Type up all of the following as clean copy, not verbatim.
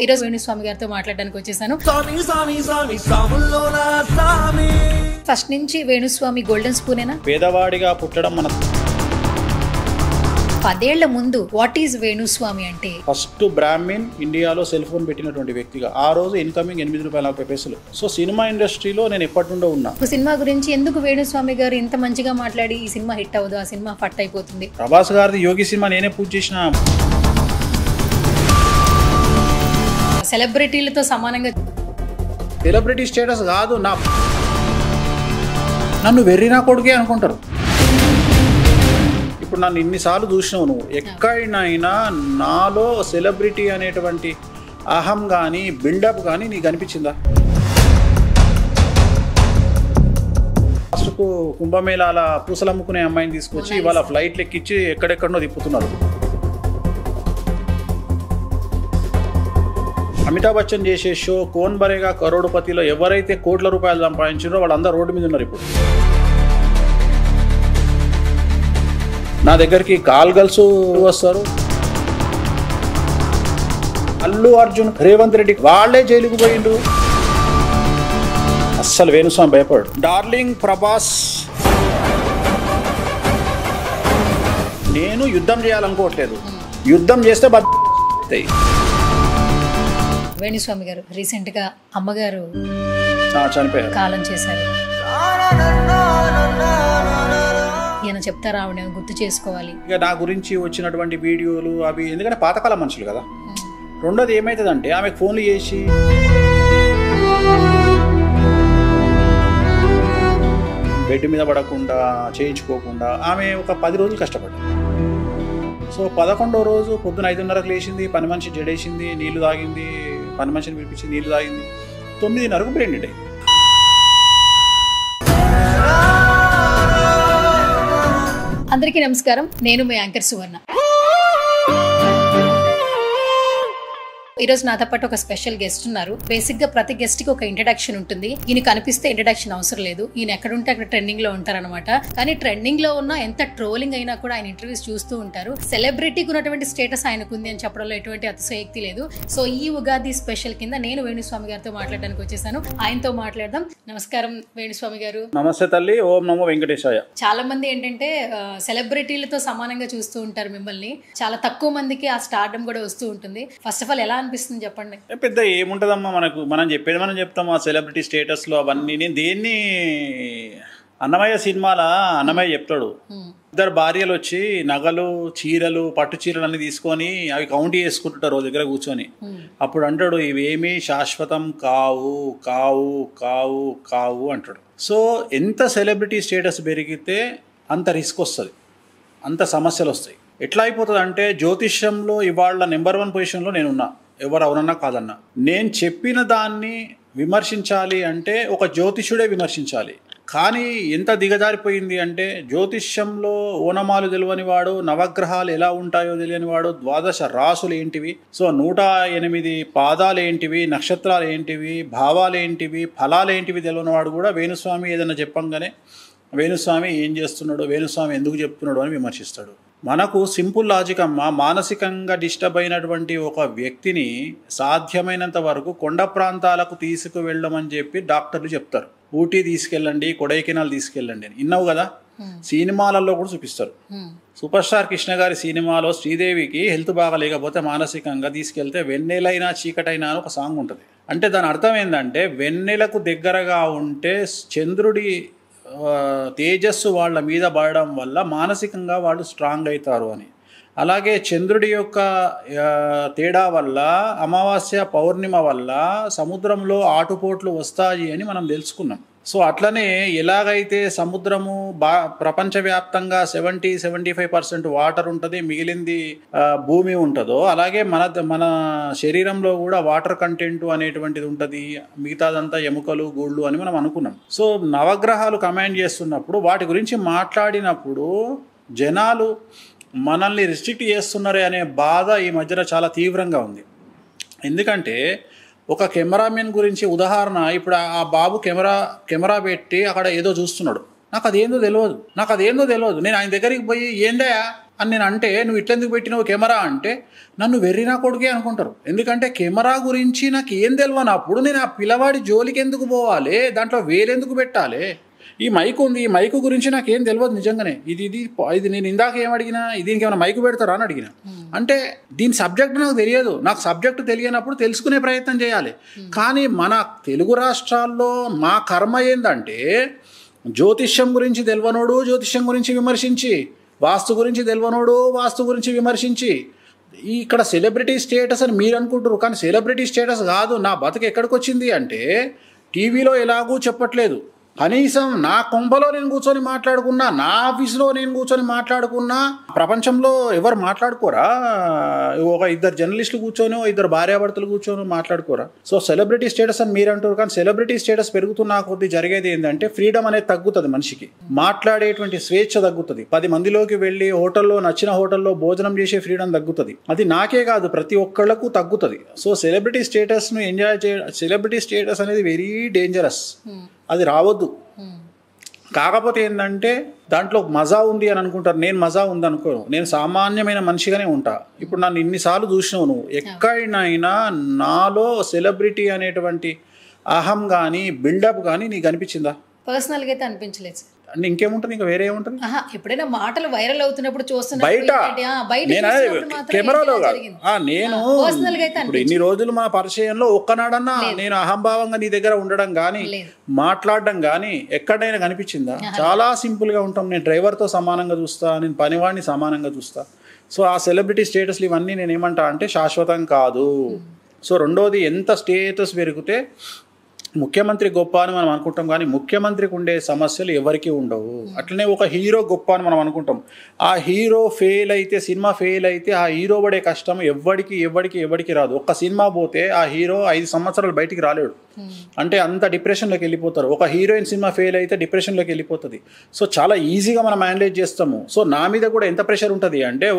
ఈరోజు వేణుస్వామి గారితో మాట్లాడడానికి వచ్చేసాను. ఫస్ట్ నుంచి వేణుస్వామి గోల్డెన్ స్పూనేనా? పేదవాడిగా పుట్టడం మన 10 ఏళ్ల ముందు వాట్ ఈజ్ వేణుస్వామి అంటే? ఫస్ట్ బ్రాహ్మిన్ ఇండియాలో సెల్ ఫోన్ పెట్టినటువంటి వ్యక్తిగా ఆ రోజు ఇన్కమింగ్ ₹8.40. సో సినిమా ఇండస్ట్రీలో నేను ఎప్పటి నుండో ఉన్నా. సినిమా గురించి ఎందుకు వేణుస్వామి గారు ఇంత మంచిగా మాట్లాడి ఈ సినిమా హిట్ అవ్వదు, ఆ సినిమా ఫట్ అయిపోతుంది? ప్రభాస్ గారిది యోగి సినిమా నేనే పూజ చేసిన. సెలబ్రిటీలతో సమానంగా సెలబ్రిటీ స్టేటస్ కాదు, నన్ను వెర్రినా కొడుకే అనుకుంటారు. ఇప్పుడు నన్ను ఇన్నిసార్లు చూసినావు నువ్వు, ఎక్కడైనా నాలో సెలబ్రిటీ అనేటువంటి అహం కానీ బిల్డప్ కానీ నీకు అనిపించిందా? ఫస్ట్కు కుంభమేళాల పూసలు అమ్ముకునే అమ్మాయిని తీసుకొచ్చి ఇవాళ ఫ్లైట్లు ఎక్కించి ఎక్కడెక్కడనో తిప్పుతున్నారు. అమితాబ్ బచ్చన్ చేసే షో కోన్ బరేగా కరోడుపతిలో ఎవరైతే కోట్ల రూపాయలు సంపాదించారో వాళ్ళందరూ రోడ్డు మీద ఉన్నారు. ఇప్పుడు నా దగ్గరికి కాల్ గర్ల్స్ వస్తారు. అల్లు అర్జున్, రేవంత్ రెడ్డి వాళ్ళే జైలుకు పోయిండు. అస్సలు వేణుస్వామి భయపడు. డార్లింగ్ ప్రభాస్, నేను యుద్ధం చేయాలనుకోవట్లేదు, యుద్ధం చేస్తే బతాయి. వేణుస్వామి గారు రీసెంట్ గా అమ్మగారు చనిపోయారు, కాలం చేశారు. ఈయన చెప్తారా ఆవిడ గుర్తు చేసుకోవాలి? ఇక నా గురించి వచ్చినటువంటి వీడియోలు అవి ఎందుకంటే పాతకాల మనుషులు కదా. రెండోది ఏమవుతుందంటే ఆమెకు ఫోన్లు చేసి బెడ్ మీద పడకుండా చేయించుకోకుండా ఆమె ఒక 10 రోజులు కష్టపడ్డారు. సో 11వ రోజు పొద్దున 5:30కు లేచింది, పని మనిషి జడేసింది, నీళ్లు తాగింది, పని మనిషిని పిలిపించి నీళ్లు తాగింది. 9:30కు బ్రెయిన్ డెడ్ అయింది. అందరికీ నమస్కారం, నేను మీ యాంకర్ సువర్ణ. ఈరోజు నాతో పాటు ఒక స్పెషల్ గెస్ట్ ఉన్నారు. బేసిక్ గా ప్రతి గెస్ట్ కి ఒక ఇంట్రడక్షన్ ఉంటుంది. ఈయన కనిపిస్తే ఇంట్రడక్షన్ అవసరం లేదు, ఈయన ఎక్కడుంటే అక్కడ ట్రెండింగ్ లో ఉంటారనమాట. కానీ ట్రెండింగ్ లో ఉన్న ఎంత ట్రోలింగ్ అయినా కూడా ఆయన ఇంటర్వ్యూస్ చూస్తూ ఉంటారు. సెలబ్రిటీకి ఉన్నటువంటి స్టేటస్ ఆయనకు ఉంది అని చెప్పడంలో ఎటువంటి అతిశయోక్తి లేదు. సో ఈ ఉగాది స్పెషల్ కింద నేను వేణుస్వామి గారితో మాట్లాడడానికి వచ్చేసాను. ఆయనతో మాట్లాడదాం. నమస్కారం వేణుస్వామి గారు. నమస్తే తల్లి, ఓం నమో వెంకటేశాయ. చాలా మంది ఏంటంటే సెలబ్రిటీలతో సమానంగా చూస్తూ ఉంటారు మిమ్మల్ని. చాలా తక్కువ మందికి ఆ స్టార్డమ్ కూడా వస్తూ ఉంటుంది. ఫస్ట్ ఆఫ్ ఆల్ ఎలా అనిపిస్తుంది చెప్పండి? పెద్ద ఏముంటదమ్మా, మనం చెప్పేది మనం చెప్తాం. ఆ సెలబ్రిటీ స్టేటస్ లో అవన్నీ నేను దేన్ని అన్నమయ్య సినిమాల అన్నమయ్య చెప్తాడు, 2 భార్యలు వచ్చి నగలు, చీరలు, పట్టు చీరలు అన్ని తీసుకొని అవి కౌంట్ చేసుకుంటుంటారు ఓ దగ్గర కూర్చొని. అప్పుడు అంటాడు ఇవేమీ శాశ్వతం కావు కావు కావు కావు అంటాడు. సో ఎంత సెలబ్రిటీ స్టేటస్ పెరిగితే అంత రిస్క్ వస్తుంది, అంత సమస్యలు వస్తాయి. ఎట్లా అయిపోతుంది అంటే జ్యోతిష్యంలో ఇవాళ నెంబర్ 1 పొజిషన్లో నేనున్నా, ఎవరు అవునన్నా కాదన్నా. నేను చెప్పిన దాన్ని విమర్శించాలి అంటే ఒక జ్యోతిష్యుడే విమర్శించాలి. కానీ ఎంత దిగజారిపోయింది అంటే జ్యోతిష్యంలో ఓనమాలు తెలియని వాడు, నవగ్రహాలు ఎలా ఉంటాయో తెలియని వాడు, 12 రాసులు ఏంటివి, సో 108 పాదాలు ఏంటివి, నక్షత్రాలు ఏంటివి, భావాలు ఏంటివి, ఫలాలు ఏంటివి తెలియని వాడు కూడా వేణుస్వామి ఏదైనా చెప్పంగానే వేణుస్వామి ఏం చేస్తున్నాడు, వేణుస్వామి ఎందుకు చెప్తున్నాడు అని విమర్శిస్తాడు. మనకు సింపుల్ లాజిక్ అమ్మ, మానసికంగా డిస్టర్బ్ అయినటువంటి ఒక వ్యక్తిని సాధ్యమైనంత వరకు కొండ ప్రాంతాలకు తీసుకువెళ్ళమని చెప్పి డాక్టర్లు చెప్తారు. ఊటీ తీసుకెళ్ళండి, కొడైకెనాల్ తీసుకెళ్ళండి అని విన్నావు కదా. సినిమాలలో కూడా చూపిస్తారు. సూపర్ స్టార్ కృష్ణ గారి సినిమాలో శ్రీదేవికి హెల్త్ బాగా లేకపోతే మానసికంగా తీసుకెళ్తే వెన్నెలైనా చీకటైనా అని ఒక సాంగ్ ఉంటుంది. అంటే దాని అర్థం ఏంటంటే వెన్నెలకు దగ్గరగా ఉంటే చంద్రుడి తేజస్సు వాళ్ళ మీద పడడం వల్ల మానసికంగా వాళ్ళు స్ట్రాంగ్ అవుతారు అని. అలాగే చంద్రుడి యొక్క తేడా వల్ల, అమావాస్య పౌర్ణిమ వల్ల సముద్రంలో ఆటుపోట్లు వస్తాయి అని మనం తెలుసుకున్నాం. సో అట్లనే ఎలాగైతే సముద్రము ప్రపంచవ్యాప్తంగా 70-75% వాటర్ ఉంటుంది, మిగిలింది భూమి ఉంటుందో, అలాగే మన శరీరంలో కూడా వాటర్ కంటెంట్ అనేటువంటిది ఉంటుంది, మిగతాదంతా ఎముకలు, గూళ్ళు అని మనం అనుకున్నాం. సో నవగ్రహాలు కమాండ్ చేస్తున్నప్పుడు వాటి గురించి మాట్లాడినప్పుడు జనాలు మనల్ని రిస్ట్రిక్ట్ చేస్తున్నారే అనే బాధ ఈ మధ్యన చాలా తీవ్రంగా ఉంది. ఎందుకంటే ఒక కెమెరామెన్ గురించి ఉదాహరణ, ఇప్పుడు ఆ బాబు కెమెరా పెట్టి అక్కడ ఏదో చూస్తున్నాడు, నాకు అదేందో తెలియదు. నేను ఆయన దగ్గరికి పోయి ఏందయ్యా అని నేను అంటే, నువ్వు ఇట్లెందుకు పెట్టినావు కెమెరా అంటే, నన్ను వెర్రినా కొడుకే అనుకుంటారు. ఎందుకంటే కెమెరా గురించి నాకు ఏం తెలియనప్పుడు నేను ఆ పిల్లవాడి జోలికి ఎందుకు పోవాలి, దాంట్లో వేలెందుకు పెట్టాలి? ఈ మైక్ ఉంది, ఈ మైక్ గురించి నాకు ఏం తెలియదు నిజంగానే. ఇది నేను ఇందాక ఏమడిగినా, దీనికి ఏమైనా మైక్ పెడతారా అని అడిగిన. అంటే దీని సబ్జెక్ట్ నాకు తెలియదు. నాకు సబ్జెక్టు తెలియనప్పుడు తెలుసుకునే ప్రయత్నం చేయాలి. కానీ మన తెలుగు రాష్ట్రాల్లో మా కర్మ ఏందంటే, జ్యోతిష్యం గురించి తెలియనోడు జ్యోతిష్యం గురించి విమర్శించి, వాస్తు గురించి తెలియనోడు వాస్తు గురించి విమర్శించి, ఇక్కడ సెలబ్రిటీ స్టేటస్ అని మీరు అనుకుంటారు, కానీ సెలబ్రిటీ స్టేటస్ కాదు. నా బతుకు ఎక్కడికి వచ్చింది అంటే, టీవీలో ఎలాగూ చెప్పట్లేదు, కనీసం నా కొంపలో నేను కూర్చొని మాట్లాడుకున్నా, నా ఆఫీస్లో నేను కూర్చొని మాట్లాడుకున్నా, ప్రపంచంలో ఎవరు మాట్లాడుకోరా? ఒక ఇద్దరు జర్నలిస్టులు కూర్చొని, ఇద్దరు భార్యాభర్తలు కూర్చొని మాట్లాడుకోరా? సో సెలబ్రిటీ స్టేటస్ అని మీరు అంటారు, కానీ సెలబ్రిటీ స్టేటస్ పెరుగుతున్న కొద్దీ జరిగేది ఏంటంటే, ఫ్రీడమ్ అనేది తగ్గుతుంది. మనిషికి మాట్లాడేటువంటి స్వేచ్ఛ తగ్గుతుంది. 10 మందిలోకి వెళ్ళి నచ్చిన హోటల్లో భోజనం చేసే ఫ్రీడమ్ తగ్గుతుంది. అది నాకే కాదు, ప్రతి ఒక్కళ్ళకు తగ్గుతుంది. సో సెలబ్రిటీ స్టేటస్ను ఎంజాయ్ సెలబ్రిటీ స్టేటస్ అనేది వెరీ డేంజరస్. అది రావద్దు. కాకపోతే ఏంటంటే, దాంట్లో మజా ఉంది అని అనుకుంటారు. నేను మజా ఉంది అనుకోను. నేను సామాన్యమైన మనిషిగానే ఉంటా. ఇప్పుడు నన్ను ఇన్నిసార్లు చూసినావు నువ్వు, ఎక్కడైనా నాలో సెలబ్రిటీ అనేటువంటి అహం కానీ బిల్డప్ కానీ నీకు అనిపించిందా? పర్సనల్గా అయితే అనిపించలేదు సార్. అంటే ఇంకేముంటుంది, ఇంకా వేరే ఏముంటుంది? ఎప్పుడైనా మాటలు వైరల్ అవుతున్నప్పుడు చూస్తున్నా బయట కెమెరాలో నేను ఇప్పుడు ఇన్ని రోజులు మన పరిచయంలో ఒక్కనాడన్నా నేను అహంభావంగా నీ దగ్గర ఉండడం కానీ మాట్లాడడం కానీ ఎక్కడైనా కనిపించిందా? చాలా సింపుల్ గా ఉంటాం. నేను డ్రైవర్తో సమానంగా చూస్తా, నేను పనివాడిని సమానంగా చూస్తా. సో ఆ సెలబ్రిటీ స్టేటస్లు ఇవన్నీ నేను ఏమంటా అంటే శాశ్వతం కాదు. సో రెండోది, ఎంత స్టేటస్ పెరిగితే ముఖ్యమంత్రి గొప్ప అని మనం అనుకుంటాం, కానీ ముఖ్యమంత్రికి ఉండే సమస్యలు ఎవరికి ఉండవు. అట్లనే ఒక హీరో గొప్ప అని మనం అనుకుంటాం. ఆ హీరో ఫెయిల్ అయితే, సినిమా ఫెయిల్ అయితే, ఆ హీరో పడే కష్టం ఎవరికి రాదు. ఒక్క సినిమా పోతే ఆ హీరో 5 సంవత్సరాలు బయటికి రాలేడు. అంటే అంత డిప్రెషన్లోకి వెళ్ళిపోతారు. ఒక హీరోయిన్ సినిమా ఫెయిల్ అయితే డిప్రెషన్లోకి వెళ్ళిపోతుంది. సో చాలా ఈజీగా మనం మేనేజ్ చేస్తాము. సో నా మీద కూడా ఎంత ప్రెషర్ ఉంటుంది అంటే,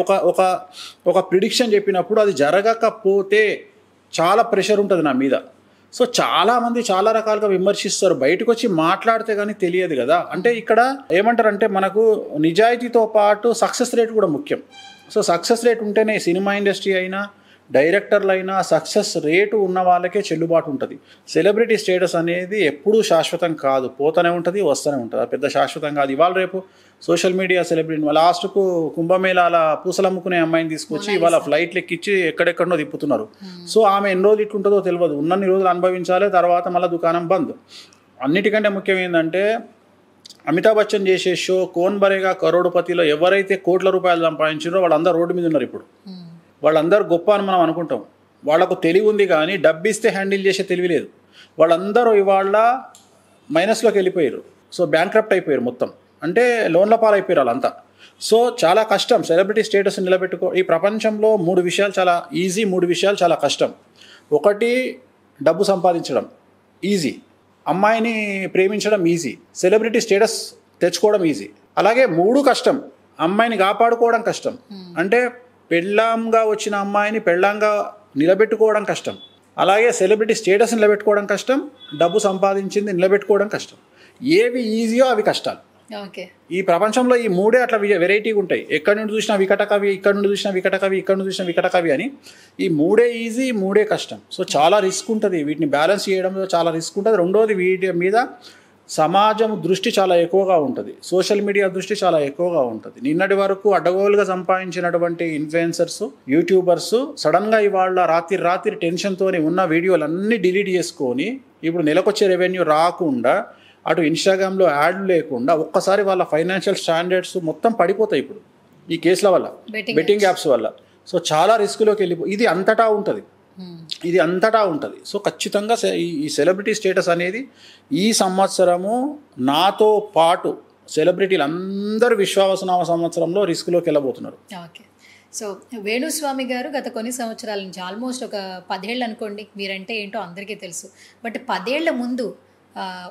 ఒక ప్రిడిక్షన్ చెప్పినప్పుడు అది జరగకపోతే చాలా ప్రెషర్ ఉంటుంది నా మీద. సో చాలామంది చాలా రకాలుగా విమర్శిస్తారు, బయటకు వచ్చి మాట్లాడితే కానీ తెలియదు కదా. అంటే ఇక్కడ ఏమంటారంటే, మనకు నిజాయితీతో పాటు సక్సెస్ రేట్ కూడా ముఖ్యం. సో సక్సెస్ రేట్ ఉంటేనే సినిమా ఇండస్ట్రీ అయినా, డైరెక్టర్లు అయినా, సక్సెస్ రేటు ఉన్న వాళ్ళకే చెల్లుబాటు ఉంటుంది. సెలబ్రిటీ స్టేటస్ అనేది ఎప్పుడూ శాశ్వతం కాదు, పోతూనే ఉంటుంది, వస్తూనే ఉంటుంది. పెద్ద శాశ్వతం కాదు. ఇవాళ రేపు సోషల్ మీడియా సెలబ్రిటీ లాస్ట్కు కుంభమేళాల పూసలు అమ్ముకునే అమ్మాయిని తీసుకొచ్చి ఇవాళ ఫ్లైట్లు ఎక్కించి ఎక్కడెక్కడో తిప్పుతున్నారు. సో ఆమె ఎన్ని రోజులు ఇట్లుంటుందో తెలియదు. ఉన్నన్ని రోజులు అనుభవించాలి, తర్వాత మళ్ళీ దుకాణం బంద్. అన్నిటికంటే ముఖ్యం ఏంటంటే, అమితాబ్ బచ్చన్ చేసే షో కోన్ బరేగా కరోడుపతిలో ఎవరైతే కోట్ల రూపాయలు సంపాదించారో వాళ్ళందరూ రోడ్డు మీద ఉన్నారు. ఇప్పుడు వాళ్ళందరూ గొప్ప అని మనం అనుకుంటాం. వాళ్ళకు తెలివి ఉంది, కానీ డబ్బిస్తే హ్యాండిల్ చేసే తెలివి లేదు. వాళ్ళందరూ ఇవాళ మైనస్లోకి వెళ్ళిపోయారు. సో బ్యాంక్రప్ట్ అయిపోయారు మొత్తం. అంటే లోన్ల పాలైపోయారు వాళ్ళంతా. సో చాలా కష్టం సెలబ్రిటీ స్టేటస్ నిలబెట్టుకో. ఈ ప్రపంచంలో 3 విషయాలు చాలా ఈజీ, 3 విషయాలు చాలా కష్టం. ఒకటి, డబ్బు సంపాదించడం ఈజీ, అమ్మాయిని ప్రేమించడం ఈజీ, సెలబ్రిటీ స్టేటస్ తెచ్చుకోవడం ఈజీ. అలాగే 3 కష్టం, అమ్మాయిని కాపాడుకోవడం కష్టం. అంటే పెళ్ళాంగా వచ్చిన అమ్మాయిని పెళ్ళాంగా నిలబెట్టుకోవడం కష్టం. అలాగే సెలబ్రిటీ స్టేటస్ నిలబెట్టుకోవడం కష్టం, డబ్బు సంపాదించింది నిలబెట్టుకోవడం కష్టం. ఏవి ఈజీయో అవి కష్టాలు. ఈ ప్రపంచంలో ఈ 3 అట్లా వెరైటీగా ఉంటాయి. ఎక్కడి నుండి చూసినా వికట కవి, ఇక్కడ నుండి చూసినా వికట కవి, ఇక్కడ నుండి చూసినా వికట కవి అని. ఈ 3 ఈజీ, 3 కష్టం. సో చాలా రిస్క్ ఉంటుంది, వీటిని బ్యాలెన్స్ చేయడంలో చాలా రిస్క్ ఉంటుంది. రెండోది, వీటి మీద సమాజం దృష్టి చాలా ఎక్కువగా ఉంటుంది, సోషల్ మీడియా దృష్టి చాలా ఎక్కువగా ఉంటుంది. నిన్నటి వరకు అడ్డగోలుగా సంపాదించినటువంటి ఇన్ఫ్లుయెన్సర్స్, యూట్యూబర్స్ సడన్గా ఇవాళ రాత్రి టెన్షన్తో ఉన్న వీడియోలు అన్నీ డిలీట్ చేసుకొని, ఇప్పుడు నెలకొచ్చే రెవెన్యూ రాకుండా, అటు ఇన్స్టాగ్రామ్లో యాడ్లు లేకుండా, ఒక్కసారి వాళ్ళ ఫైనాన్షియల్ స్టాండర్డ్స్ మొత్తం పడిపోతాయి ఇప్పుడు ఈ కేసుల వల్ల, బెట్టింగ్ యాప్స్ వల్ల. సో చాలా రిస్క్లోకి ఇది అంతటా ఉంటుంది. సో ఖచ్చితంగా ఈ సెలబ్రిటీ స్టేటస్ అనేది ఈ సంవత్సరము నాతో పాటు సెలబ్రిటీలు అందరూ విశ్వావసనామ సంవత్సరంలో రిస్క్లోకి వెళ్ళబోతున్నారు. ఓకే. సో వేణుస్వామి గారు గత కొన్ని సంవత్సరాల నుంచి, ఆల్మోస్ట్ ఒక 10 ఏళ్ళు అనుకోండి, మీరంటే ఏంటో అందరికీ తెలుసు. బట్ 10 ఏళ్ల ముందు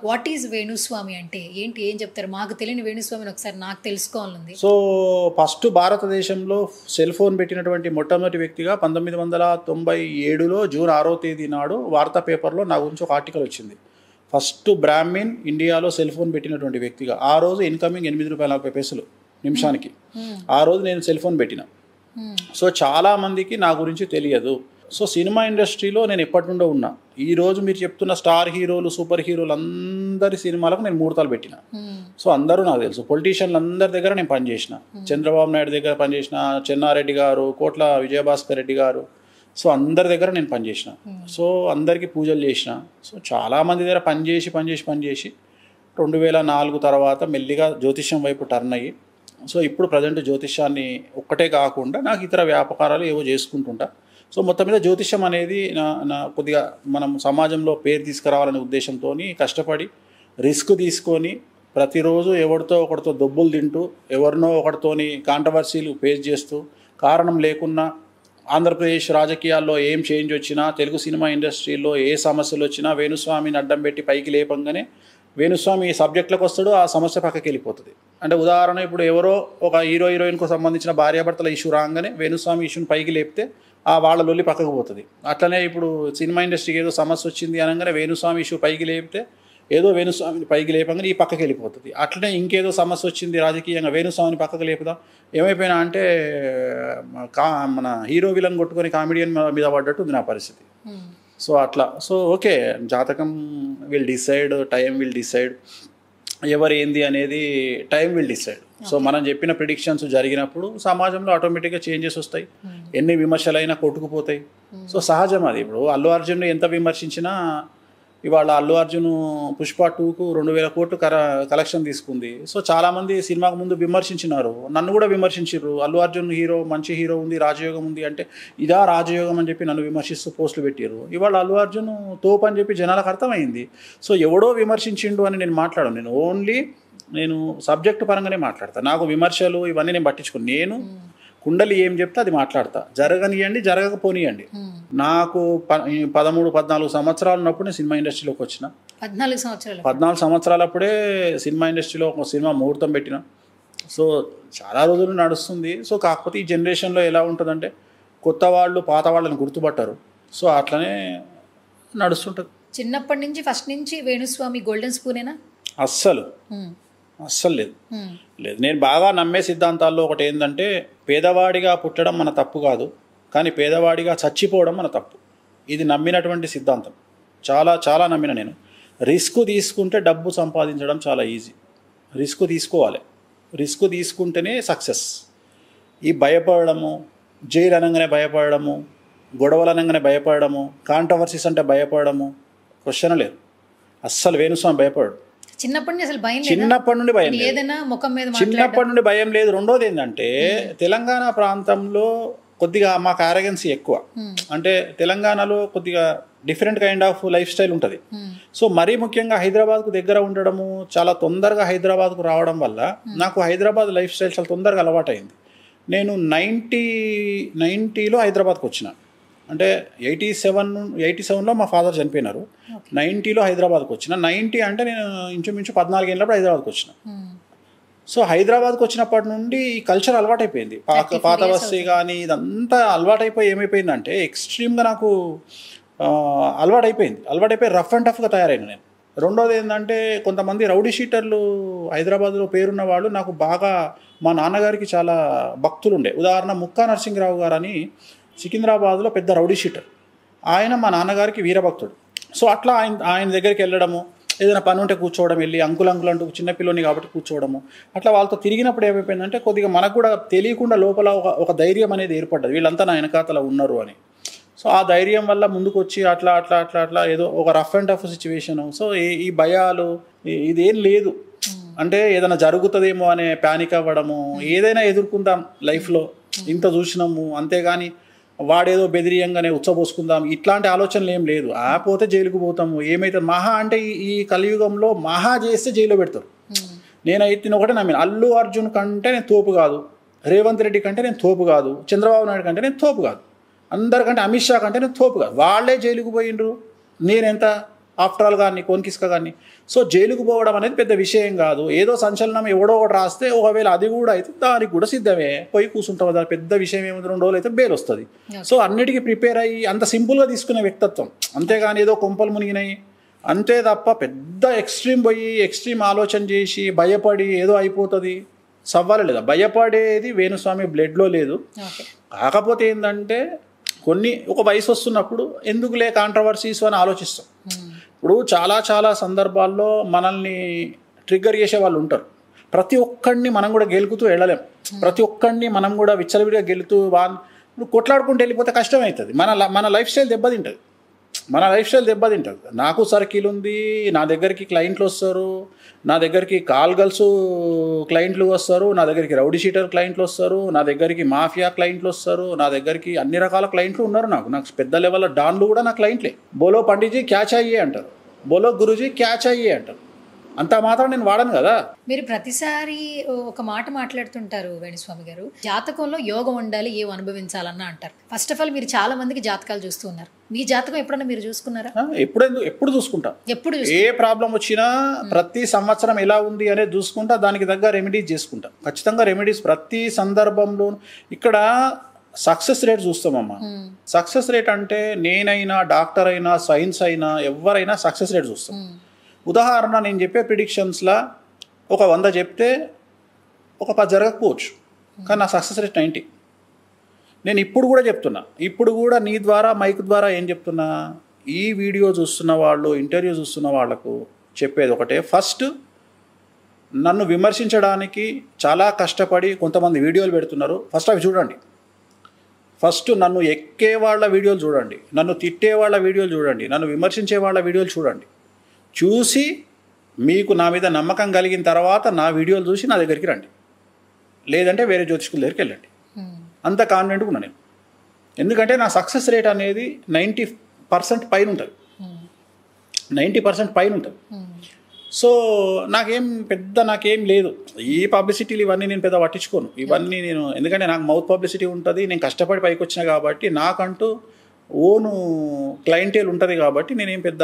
వాట్ ఈజ్ వేణుస్వామి అంటే ఏంటి, ఏం చెప్తారు? మాకు తెలియని వేణుస్వామిని ఒకసారి నాకు తెలుసుకోవాలండి. సో ఫస్ట్ భారతదేశంలో సెల్ ఫోన్ పెట్టినటువంటి మొట్టమొదటి వ్యక్తిగా 1997లో జూన్ 6వ తేదీ నాడు వార్తా పేపర్లో నా గురించి ఒక ఆర్టికల్ వచ్చింది. ఫస్ట్ బ్రాహ్మిన్ ఇండియాలో సెల్ ఫోన్ పెట్టినటువంటి వ్యక్తిగా. ఆ రోజు ఇన్కమింగ్ ₹8.40 నిమిషానికి. ఆ రోజు నేను సెల్ ఫోన్ పెట్టిన. సో చాలామందికి నా గురించి తెలియదు. సో సినిమా ఇండస్ట్రీలో నేను ఎప్పటి నుండో ఉన్నా. ఈరోజు మీరు చెప్తున్న స్టార్ హీరోలు, సూపర్ హీరోలు అందరి సినిమాలకు నేను ముహూర్తాలు పెట్టిన. సో అందరూ నాకు తెలుసు. పొలిటీషియన్లు అందరి దగ్గర నేను పనిచేసిన. చంద్రబాబు నాయుడు దగ్గర పనిచేసిన, చెన్నారెడ్డి గారు, కోట్ల విజయభాస్కర్ రెడ్డి గారు, సో అందరి దగ్గర నేను పనిచేసిన. సో అందరికీ పూజలు చేసిన. సో చాలామంది దగ్గర పనిచేసి 2004 తర్వాత మెల్లిగా జ్యోతిష్యం వైపు టర్న్ అయ్యి, సో ఇప్పుడు ప్రజెంట్ జ్యోతిష్యాన్ని ఒక్కటే కాకుండా నాకు ఇతర వ్యాపారాలు ఏవో చేసుకుంటుంటా. సో మొత్తం మీద జ్యోతిష్యం అనేది నా కొద్దిగా మనం సమాజంలో పేరు తీసుకురావాలనే ఉద్దేశంతో కష్టపడి రిస్క్ తీసుకొని ప్రతిరోజు ఎవరితో ఒకటితో దొబ్బులు తింటూ, ఎవరినో ఒకటితోని కాంట్రవర్సీలు ఫేస్ చేస్తూ, కారణం లేకున్నా ఆంధ్రప్రదేశ్ రాజకీయాల్లో ఏం చేంజ్ వచ్చినా, తెలుగు సినిమా ఇండస్ట్రీలో ఏ సమస్యలు వచ్చినా వేణుస్వామిని అడ్డం పెట్టి పైకి లేపంగానే వేణుస్వామి సబ్జెక్టులకు వస్తాడు, ఆ సమస్య పక్కకి వెళ్ళిపోతుంది. అంటే ఉదాహరణ, ఇప్పుడు ఎవరో ఒక హీరోయిన్కు సంబంధించిన భార్యాభర్తల ఇష్యూ రాగానే వేణుస్వామి ఇష్యూని పైకి లేపితే ఆ వాళ్ళ లొల్లి పక్కకు పోతుంది. అట్లనే ఇప్పుడు సినిమా ఇండస్ట్రీకి ఏదో సమస్య వచ్చింది అనగానే వేణుస్వామి ఇష్యూ పైకి లేపితే ఏదో వేణుస్వామిని పైకి లేపంగానే ఈ పక్కకి వెళ్ళిపోతుంది. అట్లనే ఇంకేదో సమస్య వచ్చింది రాజకీయంగా, వేణుస్వామిని పక్కకు లేపుదాం, ఏమైపోయినా అంటే మన హీరో విలన్ కొట్టుకొని కామెడియన్ మీద పడ్డట్టు ఉంది నా పరిస్థితి. సో అట్లా. సో ఓకే, జాతకం will decide, time will decide, ఎవరు ఏంది అనేది టైం విల్ డిసైడ్. సో మనం చెప్పిన ప్రిడిక్షన్స్ జరిగినప్పుడు సమాజంలో ఆటోమేటిక్గా చేంజెస్ వస్తాయి. ఎన్ని విమర్శలైనా కొట్టుకుపోతాయి. సో సహజం అది. ఇప్పుడు అల్లు అర్జున్ ఎంత విమర్శించినా ఇవాళ అల్లు అర్జున్ పుష్ప 2కు 2,000 కోట్లు కలెక్షన్ తీసుకుంది. సో చాలామంది సినిమాకు ముందు విమర్శించినారు, నన్ను కూడా విమర్శించారు. అల్లు అర్జున్ హీరో, మంచి హీరో ఉంది, రాజయోగం ఉంది అంటే ఇదా రాజయోగం అని చెప్పి నన్ను విమర్శిస్తూ పోస్టులు పెట్టారు. ఇవాళ అల్లు అర్జున్ తోపు అని చెప్పి జనాలకు అర్థమైంది. సో ఎవడో విమర్శించిండు అని నేను మాట్లాడను. నేను ఓన్లీ సబ్జెక్టు పరంగానే మాట్లాడతాను. నాకు విమర్శలు ఇవన్నీ నేను పట్టించుకోను. నేను కుండలి ఏం చెప్తే అది మాట్లాడతా. జరగనియండి, జరగకపోనియండి. నాకు 13-14 సంవత్సరాలు ఉన్నప్పుడు నేను సినిమా ఇండస్ట్రీలోకి వచ్చిన. 14 సంవత్సరాలప్పుడే సినిమా ఇండస్ట్రీలో ఒక సినిమా ముహూర్తం పెట్టిన. సో చాలా రోజులు నడుస్తుంది. సో కాకపోతే ఈ జనరేషన్లో ఎలా ఉంటుందంటే కొత్త వాళ్ళు పాత వాళ్ళని గుర్తుపట్టారు. సో అట్లనే నడుస్తుంటుంది. చిన్నప్పటి నుంచి ఫస్ట్ నుంచి వేణుస్వామి గోల్డెన్ స్పూనేనా? అస్సలు లేదు. నేను బాగా నమ్మే సిద్ధాంతాల్లో ఒకటి ఏంటంటే, పేదవాడిగా పుట్టడం మన తప్పు కాదు, కానీ పేదవాడిగా చచ్చిపోవడం మన తప్పు. ఇది నమ్మినటువంటి సిద్ధాంతం. చాలా చాలా నమ్మిన నేను. రిస్క్ తీసుకుంటే డబ్బు సంపాదించడం చాలా ఈజీ. రిస్క్ తీసుకోవాలి. రిస్క్ తీసుకుంటేనే సక్సెస్. ఈ భయపడము, జైలు అనగానే భయపడము, గొడవలు అనగానే భయపడము, కాంట్రవర్సీస్ అంటే భయపడము క్వశ్చన్ లేదు. అస్సలు వేణుస్వామి భయపడు. చిన్నప్పటి నుండి భయం లేదు. చిన్నప్పటి నుండి భయం లేదు. రెండోది ఏంటంటే, తెలంగాణ ప్రాంతంలో కొద్దిగా మాకు ఆరగెన్సీ ఎక్కువ. అంటే తెలంగాణలో కొద్దిగా different kind of life style ఉంటుంది. సో మరీ ముఖ్యంగా హైదరాబాద్కు దగ్గర ఉండడము, చాలా తొందరగా హైదరాబాద్కు రావడం వల్ల నాకు హైదరాబాద్ లైఫ్ స్టైల్ చాలా తొందరగా అలవాటైంది. నేను 90లో హైదరాబాద్కు వచ్చిన. అంటే 87లో మా ఫాదర్ చనిపోయినారు. 90లో హైదరాబాద్కి వచ్చిన. 90 అంటే నేను ఇంచుమించు 14 ఏళ్ళప్పుడు హైదరాబాద్కి వచ్చిన. సో హైదరాబాద్కి వచ్చినప్పటి నుండి ఈ కల్చర్ అలవాటైపోయింది. పాత బస్తీ కానీ ఇదంతా అలవాటైపోయి ఏమైపోయిందంటే ఎక్స్ట్రీమ్గా నాకు అలవాటైపోయి రఫ్ అండ్ టఫ్గా తయారైన నేను. రెండోది ఏంటంటే, కొంతమంది రౌడీ షీటర్లు హైదరాబాద్లో పేరున్న వాళ్ళు నాకు బాగా, మా నాన్నగారికి చాలా భక్తులు ఉండే. ఉదాహరణ ముక్కా నరసింహరావు గారు అని సికింద్రాబాద్లో పెద్ద రౌడీ షీటర్. ఆయన మా నాన్నగారికి వీరభక్తుడు. సో అట్లా ఆయన దగ్గరికి వెళ్ళడము, ఏదైనా పని ఉంటే కూర్చోవడం, వెళ్ళి అంకుల్ అంటూ చిన్నపిల్లని కాబట్టి కూర్చోవడము, అట్లా వాళ్ళతో తిరిగినప్పుడు ఏమైపోయిందంటే కొద్దిగా మనకు కూడా తెలియకుండా లోపల ఒక ధైర్యం అనేది ఏర్పడ్డది, వీళ్ళంతా నా వెనకాతల ఉన్నారు అని. సో ఆ ధైర్యం వల్ల ముందుకు వచ్చి అట్లా ఏదో ఒక rough and tough situation. So ఈ భయాలు ఇదేం లేదు. అంటే ఏదైనా జరుగుతుందేమో అనే ప్యానిక్ అవ్వడము, ఏదైనా ఎదుర్కొందాం లైఫ్లో, ఇంత చూసినాము, అంతేగాని వాడేదో బెదిరియంగానే ఉచ్చబోసుకుందాం ఇట్లాంటి ఆలోచనలు ఏం లేదు. పోతే జైలుకు పోతాము, ఏమైతే మహా అంటే ఈ కలియుగంలో మహా చేస్తే జైల్లో పెడతారు. నేనైతే ఒకటే నమ్మిన, అల్లు అర్జున్ కంటే నేను తోపు కాదు, రేవంత్ రెడ్డి కంటే నేను తోపు కాదు, చంద్రబాబు నాయుడు కంటే నేను తోపు కాదు, అందరికంటే అమిత్ షా కంటే నేను తోపు కాదు. వాళ్ళే జైలుకు పోయిండ్రు, నేనెంత ఆఫ్టర్ ఆల్ కానీ కోన్కిస్క కానీ. సో జైలుకు పోవడం అనేది పెద్ద విషయం కాదు. ఏదో సంచలనం ఎవడో ఒకటి రాస్తే ఒకవేళ అది కూడా అయితే దానికి కూడా సిద్ధమే, పోయి కూర్చుంటాం. దాని పెద్ద విషయం ఏముంది, 2 రోజులు అయితే బెయిల్ వస్తుంది. సో అన్నిటికీ ప్రిపేర్ అయ్యి అంత సింపుల్గా తీసుకునే వ్యక్తిత్వం. అంతేగాని ఏదో కొంపలు మునిగినాయి అంతే తప్ప పెద్ద ఎక్స్ట్రీమ్ ఆలోచన చేసి భయపడి ఏదో అయిపోతుంది సవ్వాలి లేదా. భయపడేది వేణుస్వామి బ్లడ్లో లేదు. కాకపోతే ఏంటంటే ఒక వయసు వస్తున్నప్పుడు ఎందుకులే కాంట్రవర్సీస్ అని ఆలోచిస్తాం. ఇప్పుడు చాలా సందర్భాల్లో మనల్ని ట్రిగ్గర్ చేసే వాళ్ళు ఉంటారు. ప్రతి ఒక్కడిని మనం కూడా గెలుకుతూ వెళ్ళలేం. ప్రతి ఒక్కడిని మనం కూడా విచ్చలవిడిగా గెలుతూ ఇప్పుడు కొట్లాడుకుంటూ వెళ్ళిపోతే కష్టం అవుతుంది. మన లైఫ్ స్టైల్ దెబ్బతింటుంది. నాకు సర్కిల్ ఉంది, నా దగ్గరికి క్లయింట్లు వస్తారు, నా దగ్గరికి కాల్ గర్ల్స్ క్లయింట్లు వస్తారు, నా దగ్గరికి రౌడీ షీటర్ క్లయింట్లు వస్తారు, నా దగ్గరికి మాఫియా క్లయింట్లు వస్తారు, నా దగ్గరికి అన్ని రకాల క్లయింట్లు ఉన్నారు. నాకు పెద్ద లెవెల్ డాన్లు కూడా నా క్లయింట్లే. బోలో పండిట్జీ క్యాచ్ అయ్యే అంటారు, బోలో గురూజీ క్యాచ్ అయ్యే అంటారు. అంత మాత్రం నేను వాడను కదా. మీరు ప్రతిసారి ఒక మాట మాట్లాడుతుంటారు వేణుస్వామి గారు, జాతకంలో యోగం ఉండాలి, ఏం అనుభవించాలన్నా అంటారు. ఫస్ట్ ఆఫ్ ఆల్ మీరు చాలా మందికి జాతకాలు చూస్తూ ఉన్నారు. మీ జాతకం ఎప్పుడన్నా మీరు చూసుకున్నారా? ఎప్పుడు చూసుకుంటా. ఏ ప్రాబ్లం వచ్చినా ప్రతి సంవత్సరం ఎలా ఉంది అనేది చూసుకుంటా, దానికి తగ్గ రెమెడీస్ చేసుకుంటా. ఖచ్చితంగా రెమెడీస్ ప్రతి సందర్భంలో. ఇక్కడ సక్సెస్ రేట్ చూస్తామమ్మా. సక్సెస్ రేట్ అంటే నేనైనా, డాక్టర్ అయినా, సైన్స్ అయినా, ఎవరైనా సక్సెస్ రేట్ చూస్తాం. ఉదాహరణ, నేను చెప్పే ప్రిడిక్షన్స్లో ఒక 100 చెప్తే ఒక 10 జరగకపోవచ్చు, కానీ నా సక్సెస్ రేట్ 90. నేను ఇప్పుడు కూడా చెప్తున్నా, ఇప్పుడు కూడా నీ ద్వారా మైక్ ద్వారా ఏం చెప్తున్నా, ఈ వీడియో చూస్తున్న వాళ్ళు, ఇంటర్వ్యూ చూస్తున్న వాళ్ళకు చెప్పేది ఒకటే. ఫస్ట్ నన్ను విమర్శించడానికి చాలా కష్టపడి కొంతమంది వీడియోలు పెడుతున్నారు. ఫస్ట్ అవి చూడండి. ఫస్ట్ నన్ను ఎక్కే వాళ్ళ వీడియోలు చూడండి, నన్ను తిట్టే వాళ్ళ వీడియోలు చూడండి, నన్ను విమర్శించే వాళ్ళ వీడియోలు చూడండి. చూసి మీకు నా మీద నమ్మకం కలిగిన తర్వాత నా వీడియోలు చూసి నా దగ్గరికి రండి, లేదంటే వేరే జ్యోతిష్కుల దగ్గరికి వెళ్ళండి. అంత కాన్ఫిడెంట్గా ఉన్నా నేను. ఎందుకంటే నా సక్సెస్ రేట్ అనేది 90% పైన ఉంటుంది. 90% పైన ఉంటుంది. సో నాకేం లేదు. ఈ పబ్లిసిటీలు ఇవన్నీ నేను పెద్ద పట్టించుకోను. ఇవన్నీ నేను, ఎందుకంటే నాకు మౌత్ పబ్లిసిటీ ఉంటుంది, నేను కష్టపడి పైకి వచ్చినా కాబట్టి, నాకంటూ ఓను క్లయింటేల్ ఉంటుంది కాబట్టి నేనేం పెద్ద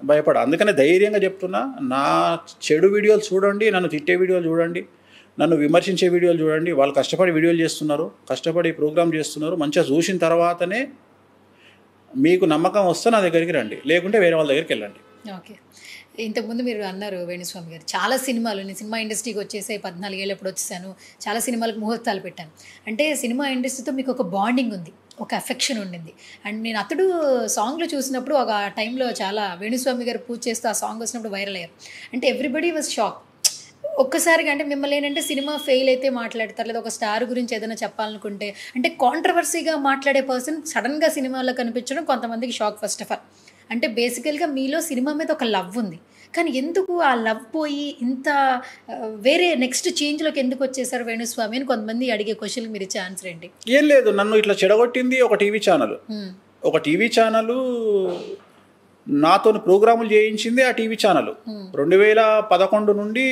భయపడ. అందుకనే ధైర్యంగా చెప్తున్నా, నా చెడు వీడియోలు చూడండి, నన్ను తిట్టే వీడియోలు చూడండి, నన్ను విమర్శించే వీడియోలు చూడండి. వాళ్ళు కష్టపడి వీడియోలు చేస్తున్నారు, కష్టపడి ప్రోగ్రామ్ చేస్తున్నారు. మంచిగా చూసిన తర్వాతనే మీకు నమ్మకం వస్తే నా దగ్గరికి రండి, లేకుంటే వేరే వాళ్ళ దగ్గరికి వెళ్ళండి. ఓకే. ఇంతకుముందు మీరు అన్నారు వేణుస్వామి గారు, చాలా సినిమాలు, నేను సినిమా ఇండస్ట్రీకి వచ్చేసి 14 ఏళ్ళు ఎప్పుడు వచ్చేసాను, చాలా సినిమాలకు ముహూర్తాలు పెట్టాను. అంటే సినిమా ఇండస్ట్రీతో మీకు ఒక బాండింగ్ ఉంది, ఒక అఫెక్షన్ ఉండింది. అండ్ నేను అతడు సాంగ్లో చూసినప్పుడు ఒక టైంలో చాలా వేణుస్వామి గారు పూజ చేస్తూ ఆ సాంగ్ వచ్చినప్పుడు వైరల్ అయ్యారు. అంటే ఎవ్రీబడి వాజ్ షాక్. ఒక్కసారిగా అంటే మిమ్మల్ని ఏంటంటే సినిమా ఫెయిల్ అయితే మాట్లాడతారు, లేదా ఒక స్టార్ గురించి ఏదైనా చెప్పాలనుకుంటే అంటే కాంట్రవర్సీగా మాట్లాడే పర్సన్ సడన్గా సినిమాలో కనిపించడం కొంతమందికి షాక్. ఫస్ట్ ఆఫ్ ఆల్ అంటే బేసికల్గా మీలో సినిమా మీద ఒక లవ్ ఉంది, కానీ ఎందుకు ఆ లవ్ పోయి ఇంత వేరే నెక్స్ట్ చేంజ్లోకి ఎందుకు వచ్చేసారు వేణుస్వామి అని కొంతమంది అడిగే క్వశ్చన్కి మీరు ఇచ్చే ఆన్సర్ ఏంటి? ఏం లేదు, నన్ను ఇట్లా చెడగొట్టింది ఒక టీవీ ఛానల్ నాతో ప్రోగ్రాములు చేయించింది ఆ టీవీ ఛానల్. 2011 నుండి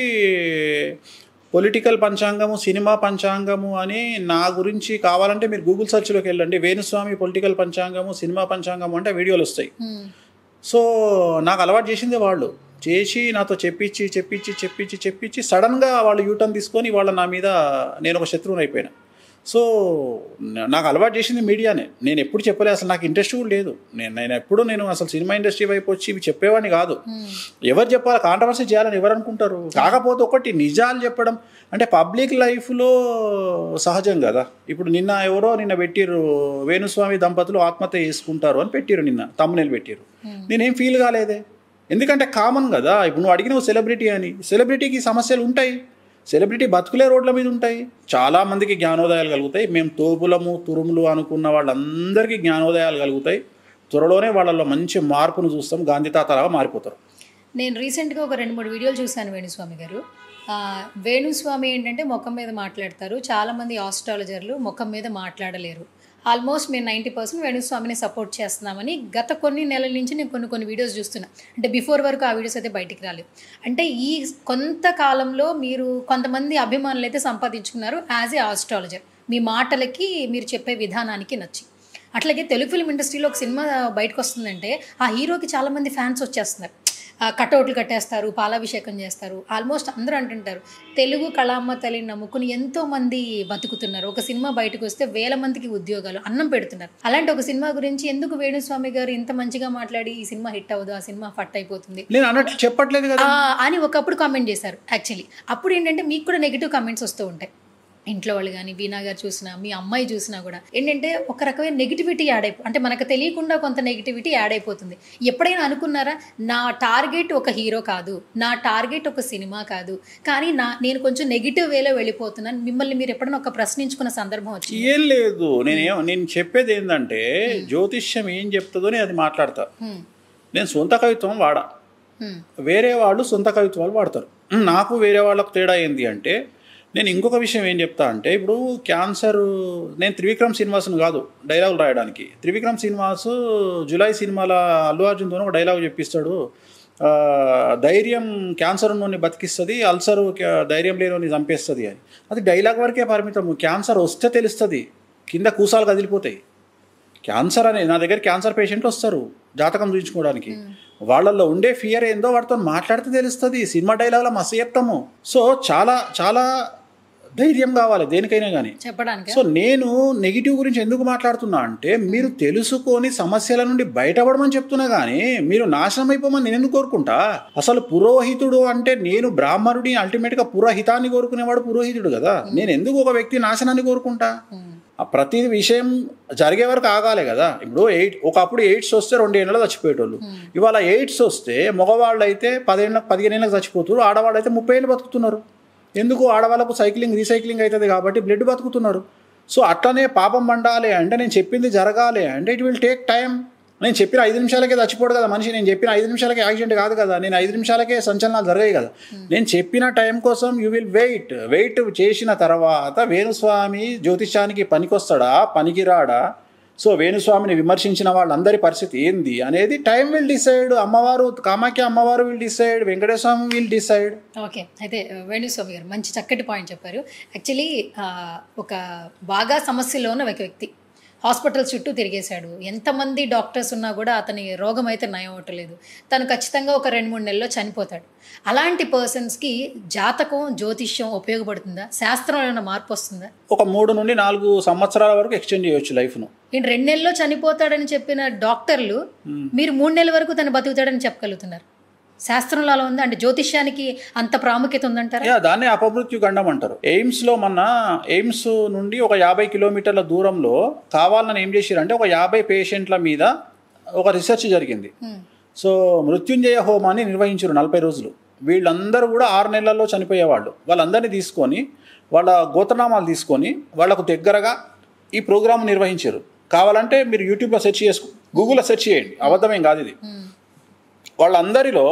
పొలిటికల్ పంచాంగము, సినిమా పంచాంగము అని నా గురించి కావాలంటే మీరు గూగుల్ సెర్చ్లోకి వెళ్ళండి, వేణుస్వామి పొలిటికల్ పంచాంగము, సినిమా పంచాంగము అంటే వీడియోలు వస్తాయి. సో నాకు అలవాటు చేసింది వాళ్ళు, చేసి నాతో చెప్పించి సడన్గా వాళ్ళు యూటర్న్ తీసుకొని వాళ్ళ నా మీద నేను ఒక శత్రువుని అయిపోయినా. సో నాకు అలవాటు చేసింది మీడియానే. నేను ఎప్పుడు చెప్పలే, అసలు నాకు ఇంట్రెస్ట్ కూడా లేదు. నేను అసలు సినిమా ఇండస్ట్రీ వైపు వచ్చి ఇవి చెప్పేవాడిని కాదు. ఎవరు చెప్పాలి, కాంట్రవర్సీ చేయాలని ఎవరు అనుకుంటారు. కాకపోతే ఒకటి నిజాలు చెప్పడం అంటే పబ్లిక్ లైఫ్లో సహజం కదా. ఇప్పుడు నిన్న పెట్టిర్రు, వేణుస్వామి దంపతులు ఆత్మహత్య చేసుకుంటారు అని పెట్టిరు, నిన్న తమ్మునేలు పెట్టిరు. నేనేం ఫీల్ కాలేదే, ఎందుకంటే కామన్ కదా. ఇప్పుడు నువ్వు అడిగిన సెలబ్రిటీ అని, సెలబ్రిటీకి సమస్యలు ఉంటాయి, సెలబ్రిటీ బతుకులే రోడ్ల మీద ఉంటాయి. చాలామందికి జ్ఞానోదయాలు కలుగుతాయి. మేము తోపులము తురుములు అనుకున్న వాళ్ళందరికీ జ్ఞానోదయాలు కలుగుతాయి. త్వరలోనే వాళ్ళలో మంచి మార్పును చూస్తాం, గాంధీ తాతలాగా మారిపోతారు. నేను రీసెంట్గా ఒక 2-3 వీడియోలు చూశాను వేణుస్వామి గారు. వేణుస్వామి ఏంటంటే ముఖం మీద మాట్లాడతారు, చాలామంది ఆస్ట్రాలజర్లు ముఖం మీద మాట్లాడలేరు. ఆల్మోస్ట్ మేము 90% వేణుస్వామిని సపోర్ట్ చేస్తున్నామని గత కొన్ని నెలల నుంచి నేను కొన్ని వీడియోస్ చూస్తున్నా. అంటే బిఫోర్ వరకు ఆ వీడియోస్ అయితే బయటికి రాలేదు. అంటే ఈ కొంతకాలంలో మీరు కొంతమంది అభిమానులు అయితే సంపాదించుకున్నారు యాజ్ ఏ ఆస్ట్రాలజర్, మీ మాటలకి మీరు చెప్పే విధానానికి నచ్చి. అట్లాగే తెలుగు ఫిల్మ్ ఇండస్ట్రీలో ఒక సినిమా బయటకు వస్తుందంటే ఆ హీరోకి చాలామంది ఫ్యాన్స్ వచ్చేస్తున్నారు. కటౌట్లు కట్టేస్తారు, పాలాభిషేకం చేస్తారు. ఆల్మోస్ట్ అందరూ అంటుంటారు తెలుగు కళామ్మ తల్లిని నమ్ముకుని ఎంతో మంది బతుకుతున్నారు. ఒక సినిమా బయటకు వస్తే వేల మందికి ఉద్యోగాలు, అన్నం పెడుతున్నారు. అలాంటి ఒక సినిమా గురించి ఎందుకు వేణుస్వామి గారు ఇంత మంచిగా మాట్లాడి ఈ సినిమా హిట్ అవ్వదు, ఆ సినిమా ఫట్ అయిపోతుంది నేను అన్నట్లు చెప్పట్లేదు కదా అని ఒకప్పుడు కామెంట్ చేశారు. యాక్చువల్లీ అప్పుడు ఏంటంటే మీకు కూడా నెగిటివ్ కామెంట్స్ వస్తూ ఉంటాయి. ఇంట్లో వాళ్ళు కానీ, వీణా గారు చూసినా, మీ అమ్మాయి చూసినా కూడా ఏంటంటే ఒక రకమైన నెగిటివిటీ అంటే మనకు తెలియకుండా కొంత నెగిటివిటీ యాడ్ అయిపోతుంది. ఎప్పుడైనా అనుకున్నారా నా టార్గెట్ ఒక హీరో కాదు, నా టార్గెట్ ఒక సినిమా కాదు, కానీ నేను కొంచెం నెగిటివ్ వేలో వెళ్ళిపోతున్నాను, మిమ్మల్ని మీరు ఎప్పుడైనా ఒక ప్రశ్నించుకున్న సందర్భం వచ్చింది? ఏం లేదు, నేను చెప్పేది ఏంటంటే జ్యోతిష్యం ఏం చెప్తుందో నేను అది మాట్లాడతా. నేను సొంత కవిత్వం వాడా, వేరే వాళ్ళు సొంత కవిత్వాలు వాడతారు. నాకు వేరే వాళ్ళకు తేడా ఏంది అంటే, నేను ఇంకొక విషయం ఏం చెప్తా అంటే, ఇప్పుడు క్యాన్సర్, నేను త్రివిక్రమ్ శ్రీనివాస్ను కాదు డైలాగులు రాయడానికి. త్రివిక్రమ్ శ్రీనివాస్ జులై సినిమాలో అల్లు అర్జున్తో ఒక డైలాగ్ చెప్పిస్తాడు, ధైర్యం క్యాన్సర్ ఉన్నోని బతికిస్తుంది, అల్సరు ధైర్యం లేని చంపేస్తుంది అని. అది డైలాగ్ వరకే పరిమితం. క్యాన్సర్ వస్తే తెలుస్తుంది, కింద కూసాలు కదిలిపోతాయి. క్యాన్సర్ అనే నా దగ్గర క్యాన్సర్ పేషెంట్లు వస్తారు జాతకం చూపించుకోవడానికి. వాళ్ళల్లో ఉండే ఫియర్ ఏందో వాటితో మాట్లాడితే తెలుస్తుంది. సినిమా డైలాగ్లో మస్తు చెప్తాము. సో చాలా చాలా ధైర్యం కావాలి దేనికైనా కానీ చెప్పడానికి. సో నేను నెగిటివ్ గురించి ఎందుకు మాట్లాడుతున్నా అంటే, మీరు తెలుసుకొని సమస్యల నుండి బయటపడమని చెప్తున్నా కానీ మీరు నాశనం అయిపోమని నేను ఎందుకు కోరుకుంటా? అసలు పురోహితుడు అంటే నేను బ్రాహ్మణుడి, అల్టిమేట్గా పురోహితాన్ని కోరుకునేవాడు పురోహితుడు కదా. నేను ఎందుకు ఒక వ్యక్తి నాశనాన్ని కోరుకుంటా? ప్రతి విషయం జరిగే వరకు ఆగాలి కదా. ఇప్పుడు ఒకప్పుడు ఎయిడ్స్ వస్తే 2 ఏళ్ళలో చచ్చిపోయేటోళ్ళు, ఇవాళ ఎయిడ్స్ వస్తే మగవాళ్ళు అయితే 15 ఏళ్ళకి చచ్చిపోతున్నారు, ఆడవాళ్ళు అయితే 30 ఏళ్ళు బతుకుతున్నారు. ఎందుకు? ఆడవాళ్ళకు రీసైక్లింగ్ అవుతుంది కాబట్టి బ్లడ్ బతుకుతున్నారు. సో అట్లనే పాపం పండాలి అంటే, నేను చెప్పింది జరగాలి అంటే ఇట్ విల్ టేక్ టైం. నేను చెప్పిన 5 నిమిషాలకే చచ్చిపోడు కదా మనిషి, నేను చెప్పిన 5 నిమిషాలకే యాక్సిడెంట్ కాదు కదా, నేను 5 నిమిషాలకే సంచలనాలు జరిగాయి కదా. నేను చెప్పిన టైం కోసం యూ విల్ వెయిట్ చేసిన తర్వాత వేణుస్వామి జ్యోతిష్యానికి పనికొస్తాడా పనికిరాడా, సో వేణుస్వామిని విమర్శించిన వాళ్ళందరి పరిస్థితి ఏంది అనేది టైం విల్ డిసైడ్. అమ్మవారు కామాఖ్య అమ్మవారు will decide, Venkateswara Swamy will decide. Okay, అయితే వేణుస్వామి గారు మంచి చక్కటి పాయింట్ చెప్పారు. యాక్చువల్లీ ఒక బాగా సమస్యలో ఉన్న ఒక వ్యక్తి హాస్పిటల్ చుట్టూ తిరిగేశాడు, ఎంతమంది డాక్టర్స్ ఉన్నా కూడా అతని రోగం అయితే నయం అవ్వట్లేదు, తను ఖచ్చితంగా ఒక 2-3 నెలల్లో చనిపోతాడు. అలాంటి పర్సన్స్కి జాతకం జ్యోతిష్యం ఉపయోగపడుతుందా? శాస్త్రంలో ఏమైనా మార్పు వస్తుందా? ఒక 3 నుండి 4 సంవత్సరాల వరకు ఎక్స్టెండ్ చేయొచ్చు లైఫ్ను. ఈయన 2 నెలల్లో చనిపోతాడని చెప్పిన డాక్టర్లు మీరు 3 నెలల వరకు తను బతుకుతాడని చెప్పగలుగుతున్నారు. శాస్త్రంలో అలా ఉంది అంటే జ్యోతిష్యానికి అంత ప్రాముఖ్యత ఉందంటారా? దాన్ని అపమృత్యు గండం అంటారు. ఎయిమ్స్లో ఎయిమ్స్ నుండి ఒక 50 కిలోమీటర్ల దూరంలో కావాలని ఏం చేశారంటే, ఒక 50 పేషెంట్ల మీద ఒక రీసెర్చ్ జరిగింది. సో మృత్యుంజయ హోమాన్ని నిర్వహించారు 40 రోజులు. వీళ్ళందరూ కూడా 6 నెలల్లో చనిపోయేవాళ్ళు. వాళ్ళందరినీ తీసుకొని వాళ్ళ గోత్రనామాలు తీసుకొని వాళ్ళకు దగ్గరగా ఈ ప్రోగ్రామ్ నిర్వహించారు. కావాలంటే మీరు యూట్యూబ్లో సెర్చ్ గూగుల్లో సెర్చ్ చేయండి, అబద్ధమేం కాదు ఇది. వాళ్ళందరిలో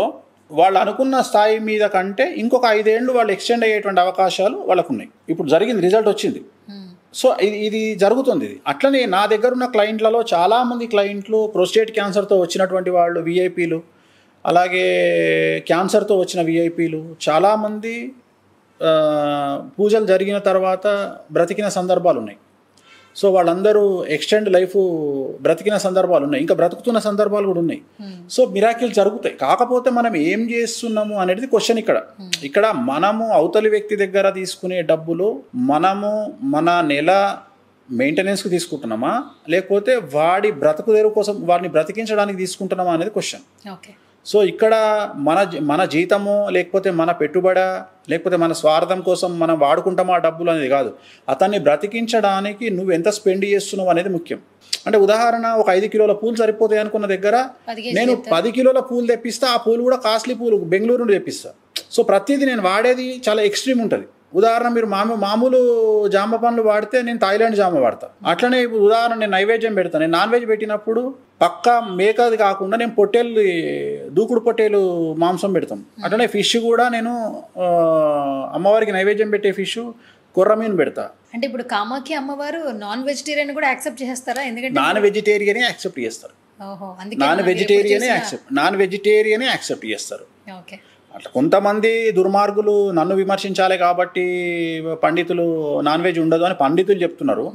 వాళ్ళు అనుకున్న స్థాయి మీద కంటే ఇంకొక 5 ఏళ్ళు వాళ్ళు ఎక్స్టెండ్ అయ్యేటువంటి అవకాశాలు వాళ్ళకు ఉన్నాయి. ఇప్పుడు జరిగింది, రిజల్ట్ వచ్చింది. సో ఇది జరుగుతుంది. ఇది అట్లనే నా దగ్గర ఉన్న క్లయింట్లలో చాలామంది క్లయింట్లు ప్రోస్టేట్ క్యాన్సర్తో వచ్చినటువంటి వాళ్ళు విఐపీలు, అలాగే క్యాన్సర్తో వచ్చిన విఐపీలు, చాలామంది పూజలు జరిగిన తర్వాత బ్రతికిన సందర్భాలు ఉన్నాయి. సో వాళ్ళందరూ ఎక్స్టెండ్ లైఫ్ బ్రతికిన సందర్భాలు ఉన్నాయి, ఇంకా బ్రతుకుతున్న సందర్భాలు కూడా ఉన్నాయి. సో మిరాకిల్ జరుగుతాయి. కాకపోతే మనం ఏం చేస్తున్నాము అనేది క్వశ్చన్. ఇక్కడ మనము అవతలి వ్యక్తి దగ్గర తీసుకునే డబ్బులు మనము మన నెల మెయింటెనెన్స్కి తీసుకుంటున్నామా, లేకపోతే వాడి బ్రతుకు తెరువు కోసం వాడిని బ్రతికించడానికి తీసుకుంటున్నామా అనేది క్వశ్చన్. ఓకే. సో ఇక్కడ మన జీతము, లేకపోతే మన పెట్టుబడి, లేకపోతే మన స్వార్థం కోసం మనం వాడుకుంటామా డబ్బులు అనేది కాదు. అతన్ని బ్రతికించడానికి నువ్వు ఎంత స్పెండ్ చేస్తున్నావు అనేది ముఖ్యం. అంటే ఉదాహరణ, ఒక 5 కిలోల పూలు సరిపోతాయి అనుకున్న దగ్గర నేను 10 కిలోల పూలు తెప్పిస్తా. ఆ పూలు కూడా కాస్ట్లీ పూలు బెంగళూరు నుండి తెప్పిస్తా. సో ప్రతిదీ నేను వాడేది చాలా ఎక్స్ట్రీమ్ ఉంటుంది. ఉదాహరణ, మీరు మామూలు జామ పండ్లు వాడితే నేను థాయిలాండ్ జామ వాడతా. అట్లనే ఇప్పుడు ఉదాహరణ, నేను నైవేద్యం పెడతాను. నేను నాన్ వెజ్ పెట్టినప్పుడు పక్కా మేకది కాకుండా నేను దూకుడు పొట్టేలు మాంసం పెడతాం. అట్లనే ఫిష్ కూడా నేను అమ్మవారికి నైవేద్యం పెట్టే ఫిష్ కొర్రమీను పెడతా. అంటే ఇప్పుడు కామాఖ్య అమ్మవారు నాన్ వెజిటేరియన్ కూడా యాక్సెప్ట్ చేస్తారా? ఎందుకంటే నాన్ వెజిటేరియనే యాక్సెప్ట్ చేస్తారు. నాన్ వెజిటేరియనే యాక్సెప్ట్ చేస్తారు. ఓకే. అట్లా కొంతమంది దుర్మార్గులు నన్ను విమర్శించాలి కాబట్టి పండితులు నాన్ వెజ్ ఉండదు అని పండితులు చెప్తున్నారు.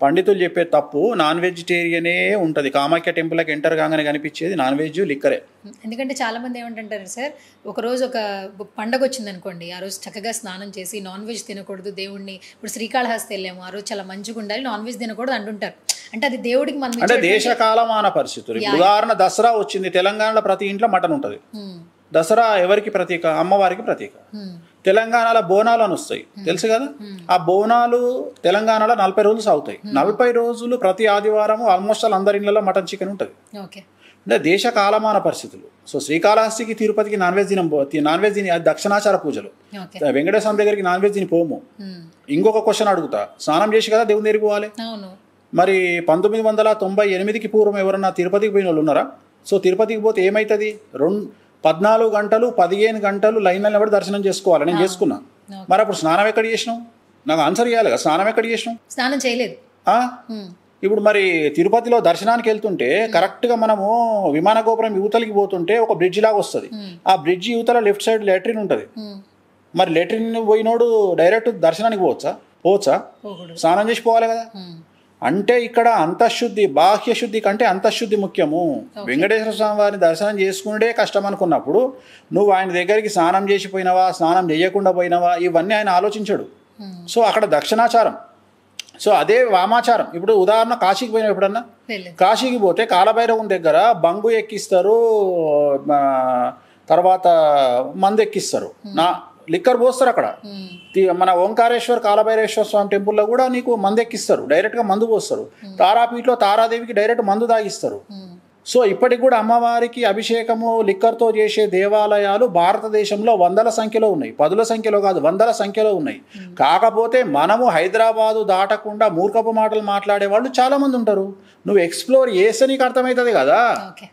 పండితులు చెప్పే తప్పు నాన్ వెజిటేరియనే ఉంటుంది. కామాఖ్య టెంపుల్కి ఎంటర్ కాగానే కనిపించేది నాన్ వెజ్ లిక్కరే. ఎందుకంటే చాలా మంది ఏమంటుంటారు సార్, ఒక రోజు ఒక పండగ వచ్చింది అనుకోండి, ఆ రోజు చక్కగా స్నానం చేసి నాన్ వెజ్ తినకూడదు దేవుడిని. ఇప్పుడు శ్రీకాళహస్తి వెళ్ళాము, ఆ రోజు చాలా మంచిగా ఉండాలి, నాన్ వెజ్ తినకూడదు అంటుంటారు. అంటే అది దేవుడికి మనం అంటే దేశకాలమాన పరిస్థితులు. ఉదాహరణ దసరా వచ్చింది, తెలంగాణలో ప్రతి ఇంట్లో మటన్ ఉంటుంది. దసరా ఎవరికి ప్రతీక? అమ్మవారికి ప్రతీక. తెలంగాణలో బోనాలు అని వస్తాయి, తెలుసు కదా. ఆ బోనాలు తెలంగాణలో 40 రోజులు సాగుతాయి. 40 రోజులు ప్రతి ఆదివారం ఆల్మోస్ట్ అందరి ఇళ్లలో మటన్ చికెన్ ఉంటుంది. అంటే దేశ కాలమాన పరిస్థితులు. సో శ్రీకాళహస్తికి తిరుపతికి నాన్ వెజ్ తిని అది దక్షిణాచార పూజలు. వెంకటేశ్వర దగ్గరికి నాన్ వెజ్ తిని పోము. ఇంకొక క్వశ్చన్ అడుగుతా, స్నానం చేసి కదా దేవుని దగ్గరికి పోవాలి. మరి 1998కి పూర్వం ఎవరన్నా తిరుపతికి పోయిన వాళ్ళు ఉన్నారా? సో తిరుపతికి పోతే ఏమవుతుంది? 14 గంటలు 15 గంటలు లైన్లో నిలబడి దర్శనం చేసుకోవాలి. నేను చేసుకున్నా. మరి అప్పుడు స్నానం ఎక్కడ చేసినావు? నాకు ఆన్సర్ ఇవ్వాలి కదా. స్నానం ఎక్కడ చేసినావు? స్నానం చేయలేదు. ఇప్పుడు మరి తిరుపతిలో దర్శనానికి వెళ్తుంటే కరెక్ట్గా మనము విమాన గోపురం యువతలకి పోతుంటే ఒక బ్రిడ్జ్ లాగా వస్తుంది. ఆ బ్రిడ్జ్ యువతల లెఫ్ట్ సైడ్ లెట్రిన్ ఉంటుంది. మరి లెట్రిన్ పోయినోడు డైరెక్ట్ దర్శనానికి పోవచ్చా? స్నానం చేసి పోవాలి కదా. అంటే ఇక్కడ అంతఃశుద్ధి, బాహ్య శుద్ధి కంటే అంతఃశుద్ధి ముఖ్యము. వెంకటేశ్వర స్వామి వారిని దర్శనం చేసుకునే కష్టం అనుకున్నప్పుడు నువ్వు ఆయన దగ్గరికి స్నానం చేసి పోయినావా, స్నానం చేయకుండా పోయినావా, ఇవన్నీ ఆయన ఆలోచించాడు. సో అక్కడ దక్షిణాచారం. సో అదే వామాచారం. ఇప్పుడు ఉదాహరణ కాశీకి పోయినా, ఎప్పుడన్నా కాశీకి పోతే కాలభైరవం దగ్గర బంగు ఎక్కిస్తారు, తర్వాత మందు ఎక్కిస్తారు, లిక్కర్ పోస్తారు. అక్కడ మన ఓంకారేశ్వర్ కాలభైరేశ్వర స్వామి టెంపుల్లో కూడా నీకు మందు ఎక్కిస్తారు, డైరెక్ట్గా మందు పోస్తారు. తారాపీఠలో తారాదేవికి డైరెక్ట్ మందు తాగిస్తారు. సో ఇప్పటికి కూడా అమ్మవారికి అభిషేకము లిక్కర్తో చేసే దేవాలయాలు భారతదేశంలో వందల సంఖ్యలో ఉన్నాయి. 10ల సంఖ్యలో కాదు, వందల సంఖ్యలో ఉన్నాయి. కాకపోతే మనము హైదరాబాదు దాటకుండా మూర్ఖపు మాటలు మాట్లాడే వాళ్ళు చాలామంది ఉంటారు. నువ్వు ఎక్స్ప్లోర్ చేస్తే నీకు అర్థమవుతుంది కదా.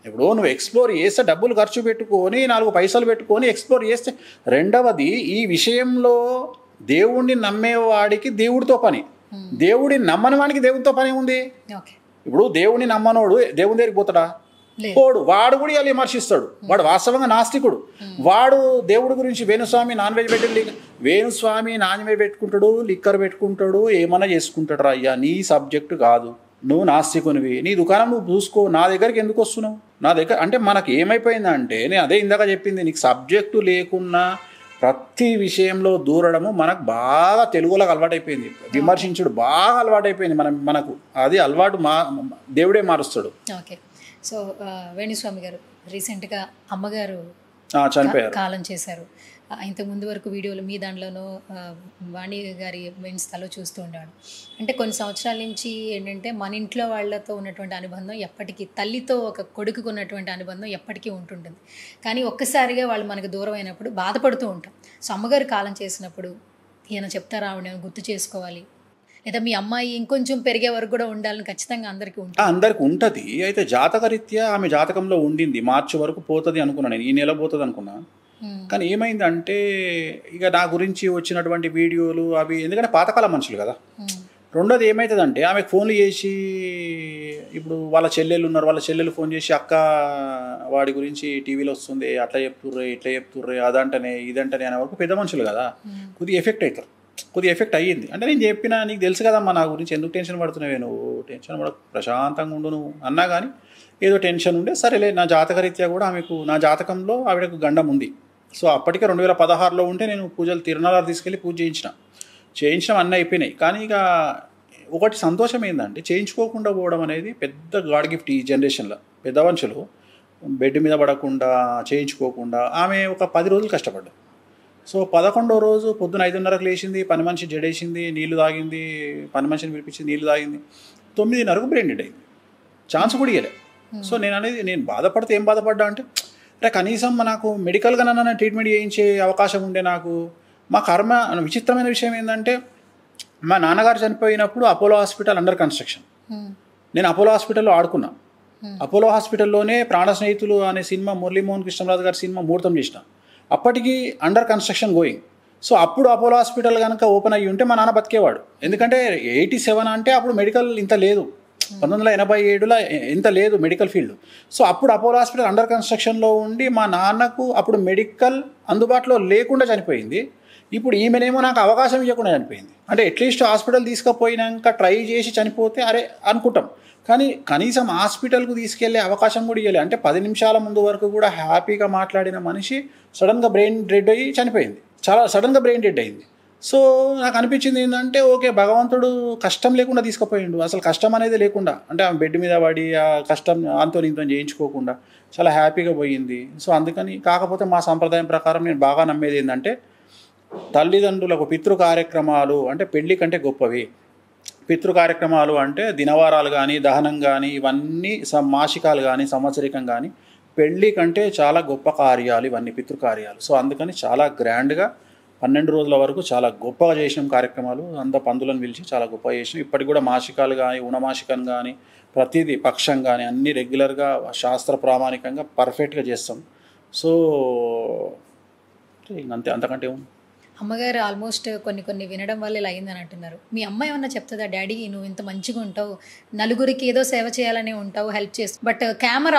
ఇప్పుడు నువ్వు ఎక్స్ప్లోర్ చేస్తే డబ్బులు ఖర్చు పెట్టుకొని 4 పైసలు పెట్టుకొని ఎక్స్ప్లోర్ చేస్తే. రెండవది, ఈ విషయంలో దేవుణ్ణి నమ్మేవాడికి దేవుడితో పని, దేవుడిని నమ్మని వాడికి దేవుడితో పని ఉంది. ఇప్పుడు దేవుడిని నమ్మనోడు దేవుని దగ్గరికి పోతాడా? పోడు. వాడు కూడా ఇలా విమర్శిస్తాడు. వాడు వాస్తవంగా నాస్తికుడు. వాడు దేవుడి గురించి Venu Swamy non veg Venu Swamy non veg పెట్టుకుంటాడు, లిక్కర్ పెట్టుకుంటాడు, ఏమన్నా చేసుకుంటాడు రా. అయ్యా నీ సబ్జెక్టు కాదు, నువ్వు నాస్తికునివి, నీ దుకాణం నువ్వు చూసుకో. నా దగ్గరికి ఎందుకు వస్తున్నావు? నా దగ్గర అంటే మనకు ఏమైపోయిందంటే, నేను అదే ఇందాక చెప్పింది, నీకు సబ్జెక్టు లేకున్నా ప్రతి విషయంలో దూరడము మనకు బాగా తెలుగులోకి అలవాటైపోయింది. విమర్శించుడు బాగా అలవాటైపోయింది మనకు. అది అలవాటు దేవుడే మారుస్తాడు. ఓకే. సో వేణుస్వామి గారు రీసెంట్గా అమ్మగారు చనిపోయారు, కాలం చేశారు. ఇంతకు ముందు వరకు వీడియోలు మీ దాంట్లోనూ వాణి గారి ఇన్స్టాలో చూస్తూ ఉండేవాడు. అంటే కొన్ని సంవత్సరాల నుంచి ఏంటంటే మన ఇంట్లో వాళ్ళతో ఉన్నటువంటి అనుబంధం ఎప్పటికీ, తల్లితో ఒక కొడుకుకు ఉన్నటువంటి అనుబంధం ఎప్పటికీ ఉంటుంటుంది. కానీ ఒక్కసారిగా వాళ్ళు మనకు దూరం అయినప్పుడు బాధపడుతూ ఉంటాం. సో అమ్మగారు కాలం చేసినప్పుడు ఈయన చెప్తారా, ఆవిడ గుర్తు చేసుకోవాలి, లేదా మీ అమ్మాయి ఇంకొంచెం పెరిగే వరకు కూడా ఉండాలని ఖచ్చితంగా అందరికీ ఉంటుంది. అయితే జాతకరీత్యా ఆమె జాతకంలో ఉండింది. మార్చి వరకు పోతుంది అనుకున్నాను నేను, ఈ నెల పోతుంది అనుకున్నా. కానీ ఏమైందంటే ఇక నా గురించి వచ్చినటువంటి వీడియోలు అవి, ఎందుకంటే పాతకాల మనుషులు కదా. రెండోది ఏమవుతుందంటే, ఆమెకు ఫోన్లు చేసి, ఇప్పుడు వాళ్ళ చెల్లెళ్ళు ఉన్నారు, వాళ్ళ చెల్లెలు ఫోన్ చేసి, అక్క వాడి గురించి టీవీలో వస్తుంది, అట్లా చెప్తుర్రే ఇట్లా చెప్తుర్రే, అదంటనే ఇదంటనే అనే వరకు పెద్ద మనుషులు కదా, కొద్దిగా ఎఫెక్ట్ అవుతారు. కొద్దిగా ఎఫెక్ట్ అయ్యింది. అంటే నేను చెప్పినా, నీకు తెలుసు కదమ్మా నా గురించి, ఎందుకు టెన్షన్ పడుతున్నావే నువ్వు, టెన్షన్ పడ, ప్రశాంతంగా ఉండు నువ్వు అన్నా. కానీ ఏదో టెన్షన్ ఉండే. సరేలే, నా జాతకరీత్యా కూడా ఆమెకు, నా జాతకంలో ఆవిడకు గండం ఉంది. సో అప్పటికే 2016లో ఉంటే నేను పూజలు తిరునాళ్ళ తీసుకెళ్ళి పూజ చేయించడం అన్నీ అయిపోయినాయి. కానీ ఇక ఒకటి సంతోషం ఏంటంటే, చేయించుకోకుండా పోవడం అనేది పెద్ద గాడ్ గిఫ్ట్ ఈ జనరేషన్లో. పెద్ద మనుషులు బెడ్ మీద పడకుండా చేయించుకోకుండా ఆమె ఒక 10 రోజులు కష్టపడ్డారు. సో 11వ రోజు పొద్దున 5:30కు లేచింది, పని మనిషి జడేసింది, నీళ్లు తాగింది, పని మనిషిని పిలిపించి నీళ్లు తాగింది. 9:30కు బ్రెయిన్ డెడ్ అయింది. ఛాన్స్ కూడా ఇవ్వలే. సో నేను బాధపడితే ఏం బాధపడ్డా అంటే, కనీసం నాకు మెడికల్గా నన్ను ట్రీట్మెంట్ చేయించే అవకాశం ఉండే. నాకు మా కర్మ. విచిత్రమైన విషయం ఏంటంటే, మా నాన్నగారు చనిపోయినప్పుడు అపోలో హాస్పిటల్ అండర్ కన్స్ట్రక్షన్. నేను అపోలో హాస్పిటల్లో ఆడుకున్నా. అపోలో హాస్పిటల్లోనే ప్రాణ స్నేహితులు అనే సినిమా, మురళీమోహన్ కృష్ణరాజు గారి సినిమా ముహూర్తం చేసిన. అప్పటికి అండర్ కన్స్ట్రక్షన్ గోయింగ్. సో అప్పుడు అపోలో హాస్పిటల్ కనుక ఓపెన్ అయ్యి ఉంటే మా నాన్న బతికేవాడు. ఎందుకంటే 87 అంటే అప్పుడు మెడికల్ ఇంత లేదు, 1987లో ఇంత లేదు మెడికల్ ఫీల్డ్. సో అప్పుడు అపోలో హాస్పిటల్ అండర్ కన్స్ట్రక్షన్లో ఉండి మా నాన్నకు అప్పుడు మెడికల్ అందుబాటులో లేకుండా చనిపోయింది. ఇప్పుడు ఈమెనేమో నాకు అవకాశం ఇవ్వకుండా చనిపోయింది. అంటే అట్లీస్ట్ హాస్పిటల్ తీసుకుపోయినాక ట్రై చేసి చనిపోతే అరే అనుకుంటాం, కానీ కనీసం హాస్పిటల్కు తీసుకెళ్లే అవకాశం కూడా ఇవ్వలేదు. అంటే 10 నిమిషాల ముందు వరకు కూడా హ్యాపీగా మాట్లాడిన మనిషి సడన్గా బ్రెయిన్ డెడ్ అయ్యి చనిపోయింది. చాలా సడన్గా బ్రెయిన్ డెడ్ అయింది. సో నాకు అనిపించింది ఏంటంటే ఓకే, భగవంతుడు కష్టం లేకుండా తీసుకుపోయిండు, అసలు కష్టం అనేది లేకుండా, అంటే ఆమె బెడ్ మీద పడి ఆ కష్టం అంతో ఇంతో చేయించుకోకుండా చాలా హ్యాపీగా పోయింది. సో అందుకని, కాకపోతే మా సంప్రదాయం ప్రకారం నేను బాగా నమ్మేది ఏంటంటే తల్లిదండ్రులకు పితృ కార్యక్రమాలు అంటే పెళ్లి కంటే గొప్పవి. పితృ కార్యక్రమాలు అంటే దినవారాలు కానీ, దహనం కానీ, ఇవన్నీ మాసికాలు కానీ, సంవత్సరికం కానీ, పెళ్ళి కంటే చాలా గొప్ప కార్యాలు ఇవన్నీ పితృకార్యాలు. సో అందుకని చాలా గ్రాండ్గా 12 రోజుల వరకు చాలా గొప్పగా చేసినాం కార్యక్రమాలు. అంత పందులను పిలిచి చాలా గొప్పగా చేసినాం. ఇప్పటికి కూడా మాసికాలు కానీ, ఊనమాసికం కానీ, ప్రతిదీ పక్షం కానీ అన్నీ రెగ్యులర్గా శాస్త్ర ప్రామాణికంగా పర్ఫెక్ట్గా చేస్తాం. సో అంతే, అంతకంటే ఏముంది. అమ్మగారు ఆల్మోస్ట్ కొన్ని వినడం వల్ల ఇలా అయిందని అంటున్నారు. మీ అమ్మ ఏమన్నా చెప్తుందా, డాడీ నువ్వు ఇంత మంచిగా ఉంటావు, నలుగురికి ఏదో సేవ చేయాలనే ఉంటావు, హెల్ప్ చేస్తావు, బట్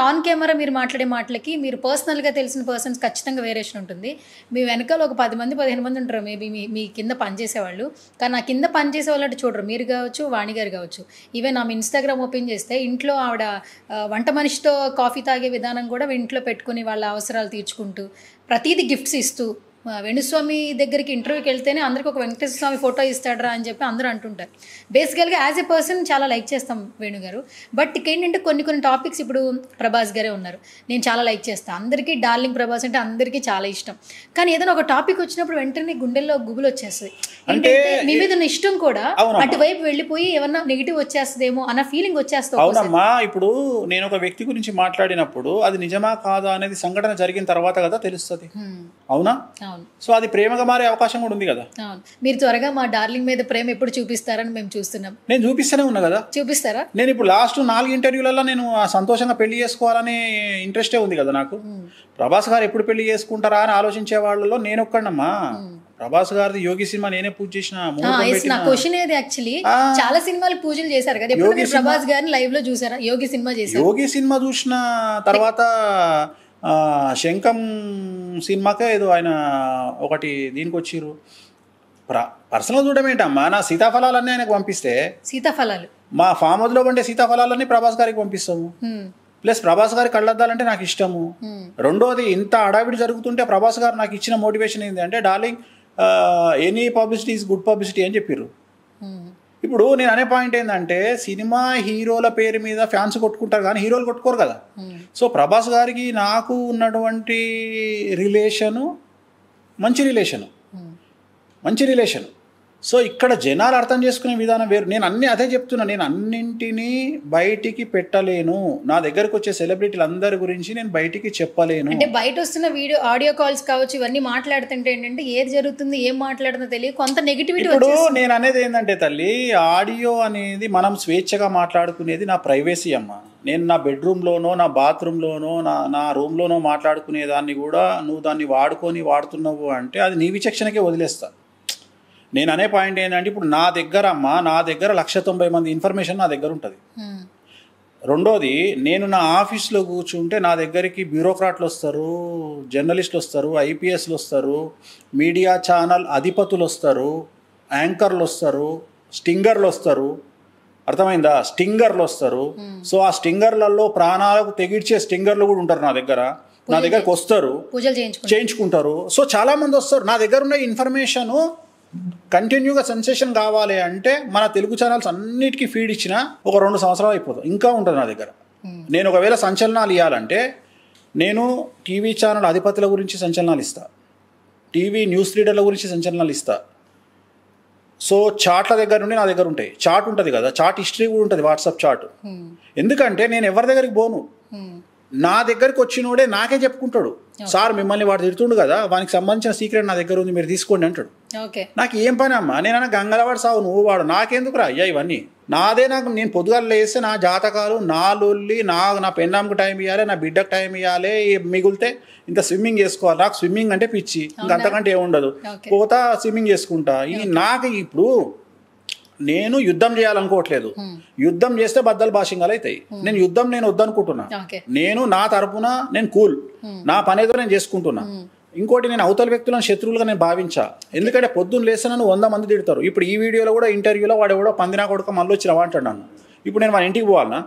ఆన్ కెమెరా మీరు మాట్లాడే మాటలకి మీరు పర్సనల్గా తెలిసిన పర్సన్స్ ఖచ్చితంగా వేరియేషన్ ఉంటుంది. మీ వెనకాల ఒక 10 మంది 15 మంది ఉంటారు మేబీ మీ కింద పనిచేసేవాళ్ళు, కానీ నా కింద పనిచేసే వాళ్ళు అంటే చూడరు. మీరు కావచ్చు, వాణి గారు కావచ్చు. ఈవెన్ ఆమె ఇన్స్టాగ్రామ్ ఓపెన్ చేస్తే ఇంట్లో ఆవిడ వంట మనిషితో కాఫీ తాగే విధానం కూడా ఇంట్లో పెట్టుకుని వాళ్ళ అవసరాలు తీర్చుకుంటూ ప్రతిదీ గిఫ్ట్స్ ఇస్తూ, వేణుస్వామి దగ్గరికి ఇంటర్వ్యూకి వెళ్తేనే అందరికి ఒక వెంకటేశ్వర స్వామి ఫోటో ఇస్తాడరా అని చెప్పి అందరూ అంటుంటారు. బేసికల్గా యాజ్ ఎ పర్సన్ చాలా లైక్ చేస్తాం వేణుగారు. బట్ ఏంటంటే కొన్ని టాపిక్స్, ఇప్పుడు ప్రభాస్ గారే ఉన్నారు, నేను చాలా లైక్ చేస్తాను, అందరికీ డార్లింగ్ ప్రభాస్ అంటే అందరికీ చాలా ఇష్టం. కానీ ఏదైనా ఒక టాపిక్ వచ్చినప్పుడు వెంటనే గుండెల్లో గుబులు వచ్చేస్తుంది. అంటే మీ మీద ఉన్న ఇష్టం కూడా అటువైపు వెళ్ళిపోయి ఏమన్నా నెగిటివ్ వచ్చేస్తుందేమో అన్న ఫీలింగ్ వచ్చేస్తుంది. అవునమ్మా, ఇప్పుడు నేను ఒక వ్యక్తి గురించి మాట్లాడినప్పుడు అది నిజమా కాదా అనేది సంఘటన జరిగిన తర్వాత కదా తెలుస్తుంది. అవునా? సో అది ప్రేమగా మారే అవకాశం కూడా ఉంది కదా. మీరు త్వరగా మా డార్లింగ్ మీద ప్రేమ ఎప్పుడు చూపిస్తారని మేము చూస్తున్నాం. నేను చూపిస్తూనే ఉన్నా కదా. చూపిస్తారా? నేను ఇప్పుడు లాస్ట్ 4 ఇంటర్వ్యూలలో నేను సంతోషంగా పెళ్లి చేసుకోవాలనే ఇంట్రెస్టే ఉంది కదా నాకు. ప్రభాస్ గారు ఎప్పుడు పెళ్లి చేసుకుంటారా అని ఆలోచించే వాళ్ళలో నేను ఒక్కడమ్మా. ప్రభాస్ గారిది యోగి సినిమా నేనే పూజ చేసిన. నా క్వశ్చన్ ఏది యాక్చువల్లీ, చాలా సినిమాలు పూజలు చేశారు కదా, ఎప్పుడు ప్రభాస్ గారిని లైవ్ లో చూసారా? యోగి సినిమా చేశారు. యోగి సినిమా చూసిన తర్వాత శంఖం సినిమాకే ఏదో ఆయన ఒకటి దీనికి వచ్చిర్రు. పర్సనల్ చూడడం ఏంటమ్మా, నా సీతాఫలాలన్నీ ఆయనకు పంపిస్తే, సీతాఫలాలు మా ఫామ్ హౌస్లో పండే సీతాఫలాలన్నీ ప్రభాస్ గారికి పంపిస్తాము. ప్లస్ ప్రభాస్ గారి కళ్ళద్దాలంటే నాకు ఇష్టము. రెండోది, ఇంత అడావిడి జరుగుతుంటే ప్రభాస్ గారు నాకు ఇచ్చిన మోటివేషన్ ఏంటి అంటే, darling any publicity is good publicity అని చెప్పారు. ఇప్పుడు నేను అనే పాయింట్ ఏంటంటే, సినిమా హీరోల పేరు మీద ఫ్యాన్స్ కొట్టుకుంటారు కానీ హీరోలు కొట్టుకోరు కదా. సో ప్రభాస్ గారికి నాకు ఉన్నటువంటి రిలేషను మంచి రిలేషను. సో ఇక్కడ జనాలు అర్థం చేసుకునే విధానం వేరు. నేను అదే చెప్తున్నా, నేను అన్నింటినీ బయటికి పెట్టలేను. నా దగ్గరకు వచ్చే సెలబ్రిటీలు అందరి గురించి నేను బయటికి చెప్పలేను. అంటే బయట వస్తున్న ఆడియో కాల్స్ కావచ్చు, ఇవన్నీ మాట్లాడుతుంటే ఏంటంటే ఏది జరుగుతుంది, ఏం మాట్లాడుతుందో తెలియదు, కొంత నెగిటివిటీ. ఇప్పుడు నేను అనేది ఏంటంటే తల్లి, ఆడియో అనేది మనం స్వేచ్ఛగా మాట్లాడుకునేది నా ప్రైవసీ అమ్మ. నేను నా బెడ్రూమ్లోనో, నా బాత్రూంలోనో, నా రూమ్లోనో మాట్లాడుకునే దాన్ని కూడా నువ్వు దాన్ని వాడుతున్నావు అంటే అది నీ విచక్షణకే వదిలేస్తా. నేను అనే పాయింట్ ఏంటంటే, ఇప్పుడు నా దగ్గర 190 మంది ఇన్ఫర్మేషన్ నా దగ్గర ఉంటుంది. రెండోది, నేను నా ఆఫీస్లో కూర్చుంటే నా దగ్గరికి బ్యూరోక్రాట్లు వస్తారు, జర్నలిస్టులు వస్తారు, ఐపీఎస్లు వస్తారు, మీడియా ఛానల్ అధిపతులు వస్తారు, యాంకర్లు వస్తారు, స్టింగర్లు వస్తారు. అర్థమైందా? స్టింగర్లు వస్తారు. సో ఆ స్టింగర్లలో ప్రాణాలకు తెగిడ్చే స్టింగర్లు కూడా ఉంటారు నా దగ్గరకు వస్తారు, చేయించుకుంటారు. సో చాలామంది వస్తారు. నా దగ్గర ఉన్న ఇన్ఫర్మేషను కంటిన్యూగా సెన్సేషన్ కావాలి అంటే మన తెలుగు ఛానల్స్ అన్నిటికీ ఫీడ్ ఇచ్చిన ఒక 2 సంవత్సరాలు అయిపోతుంది, ఇంకా ఉంటుంది నా దగ్గర. నేను ఒకవేళ సంచలనాలు ఇవ్వాలంటే నేను టీవీ ఛానల్ అధిపతుల గురించి సంచలనాలు ఇస్తా, టీవీ న్యూస్ రీడర్ల గురించి సంచలనాలు ఇస్తా. సో చాట్ల దగ్గర నుండి నా దగ్గర ఉంటాయి. చాట్ ఉంటుంది కదా, చాట్ హిస్టరీ కూడా ఉంటుంది, వాట్సాప్ చాట్. ఎందుకంటే నేను ఎవరి దగ్గరికి పోను, నా దగ్గరికి వచ్చినోడే నాకే చెప్పుకుంటాడు, సార్ మిమ్మల్ని వాడు తిడుతుండు కదా, వానికి సంబంధించిన సీక్రెట్ నా దగ్గర ఉంది, మీరు తీసుకోండి అంటాడు. నాకు ఏం పని అమ్మా, నేనన్నా గంగలవాడు సావు నువ్వు వాడు, నాకెందుకు రా అయ్యా ఇవన్నీ నాదే. నేను పొద్దుగాలు లేస్తే నా జాతకాలు, నా లొల్లి, నా పెన్నాంకు టైం ఇవ్వాలి, నా బిడ్డకు టైం ఇవ్వాలి, మిగిలితే ఇంకా స్విమ్మింగ్ చేసుకోవాలి. నాకు స్విమ్మింగ్ అంటే పిచ్చి, ఇంకా అంతకంటే ఏముండదు. పోతా స్విమ్మింగ్ చేసుకుంటా. నాకు ఇప్పుడు నేను యుద్ధం చేయాలనుకోవట్లేదు, యుద్ధం చేస్తే బద్దలు భాషింగాలు అవుతాయి. నేను వద్దనుకుంటున్నా. నేను నా తరపున నేను కూల్, నా పనేదో నేను చేసుకుంటున్నా. ఇంకోటి నేను అవతల వ్యక్తులను శత్రువులుగా నేను భావించా. ఎందుకంటే పొద్దున్న లేస్తానని 100 మంది తిడతారు. ఇప్పుడు ఈ వీడియోలో కూడా ఇంటర్వ్యూలో వాడు ఎవడో పందినా కొడుక మళ్ళీ వచ్చి రవ్వంటాడు నన్ను. ఇప్పుడు నేను మన ఇంటికి పోవాలన్నా?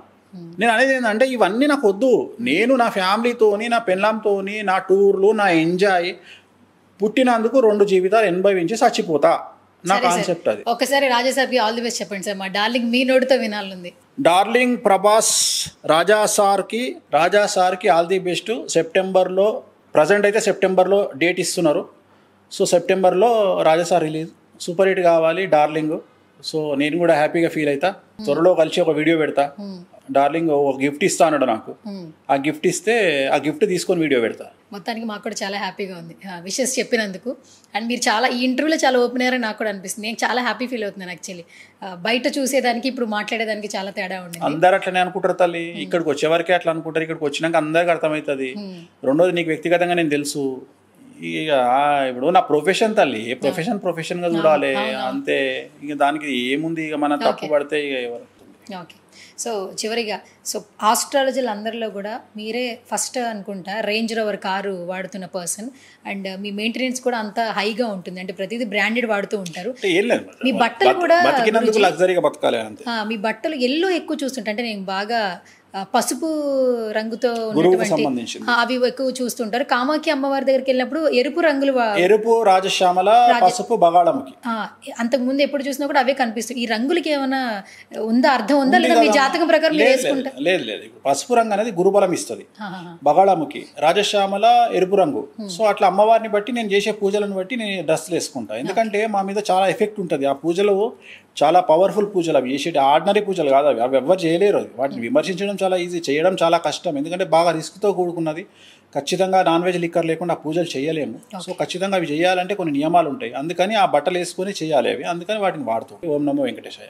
నేను అనేది ఏంటంటే ఇవన్నీ నాకు వద్దు. నేను నా ఫ్యామిలీతోని, నా పెళ్ళాంతోని, నా టూర్లు, నా ఎంజాయ్, పుట్టినందుకు 2 జీవితాలు అనుభవించి చచ్చిపోతా. నా కాన్సెప్ట్ అది. ఒకసారి రాజా సార్కి ఆల్ ది బెస్ట్ చెప్పండి సార్. మా డార్లింగ్ మీ నోటితో వినాలంది. డార్లింగ్ ప్రభాస్ రాజా సార్కి ఆల్ ది బెస్ట్. సెప్టెంబర్లో ప్రజెంట్ అయితే సెప్టెంబర్లో డేట్ ఇస్తున్నారు. సో సెప్టెంబర్లో రాజా సార్ రిలీజ్ సూపర్ హిట్ కావాలి డార్లింగ్. సో నేను కూడా హ్యాపీగా ఫీల్ అవుతా. త్వరలో కలిసి ఒక వీడియో పెడతా. డార్లింగ్ ఒక గిఫ్ట్ ఇస్తా అన్నాడు నాకు. ఆ గిఫ్ట్ ఇస్తే ఆ గిఫ్ట్ తీసుకొని వీడియో పెడతా. మొత్తానికి మాకు కూడా చాలా హ్యాపీగా ఉంది విషెస్ చెప్పినందుకు. అండ్ మీరు చాలా ఈ ఇంటర్వ్యూలో చాలా ఓపెన్ అయ్యారని నాకు కూడా అనిపిస్తుంది. నేను చాలా హ్యాపీ ఫీల్ అవుతున్నాను యాక్చువల్లీ. బయట చూసేదానికి ఇప్పుడు మాట్లాడేదానికి చాలా తేడా ఉంది. అందరు అట్లనే అనుకుంటారు తల్లి. ఇక్కడికి వచ్చేవరకే అట్లా అనుకుంటారు. ఇక్కడికి వచ్చినాక అందరికి అర్థమవుతుంది. రెండోది నీకు వ్యక్తిగతంగా నేను తెలుసు. ఇక ఇప్పుడు నా ప్రొఫెషన్ తల్లి, ప్రొఫెషన్గా చూడాలి అంతే. ఇక దానికి ఏముంది, ఇక మనం తప్పు పడితే ఇక ఎవరు. ఓకే. సో చివరిగా ఆస్ట్రాలజీలు అందరిలో కూడా మీరే ఫస్ట్ అనుకుంటా రేంజ్ రోవర్ కారు వాడుతున్న పర్సన్. అండ్ మీ మెయింటెనెన్స్ కూడా అంత హైగా ఉంటుంది. అంటే ప్రతిదీ బ్రాండెడ్ వాడుతూ ఉంటారు. మీ బట్టలు కూడా మీ బట్టలు ఎల్లో ఎక్కువ చూస్తుంటా. అంటే నేను బాగా పసుపు రంగుతో ఉన్నటువంటి అవి ఎక్కువ చూస్తుంటారు. కామాఖ్య అమ్మవారి దగ్గరికి వెళ్ళినప్పుడు ఎరుపు రంగులు, ఎరుపు, రాజశ్యామల, పసుపు, బగాళముఖి అంతకు ముందు ఎప్పుడు చూసినా కూడా అవే కనిపిస్తాయి. ఈ రంగులకి ఏమైనా ఉందా, అర్థం ఉందా, లేదా మీ జాతకం ప్రకారం వేసుకుంటారు? లేదు. పసుపు రంగు అనేది గురుబలం ఇస్తుంది. బగాళముఖి, రాజశ్యామల ఎరుపు రంగు. సో అట్లా అమ్మవారిని బట్టి నేను చేసే పూజలను బట్టి నేను డ్రెస్సులు వేసుకుంటా. ఎందుకంటే మా మీద చాలా ఎఫెక్ట్ ఉంటుంది. ఆ పూజలు చాలా పవర్ఫుల్ పూజలు. అవి చేసేటి ఆర్డినరీ పూజలు కాదు. అవి ఎవ్వరు చేయలేరు. వాటిని విమర్శించడం చాలా ఈజీ, చేయడం చాలా కష్టం. ఎందుకంటే బాగా రిస్క్తో కూడుకున్నది. ఖచ్చితంగా నాన్ వెజ్ లిక్కర్ లేకుండా పూజలు చేయలేము. సో ఖచ్చితంగా అవి చేయాలంటే కొన్ని నియమాలు ఉంటాయి. అందుకని ఆ బట్టలు వేసుకొని చేయాలి అవి. అందుకని వాటిని వాడుతాం. ఓం నమో వెంకటేశాయ.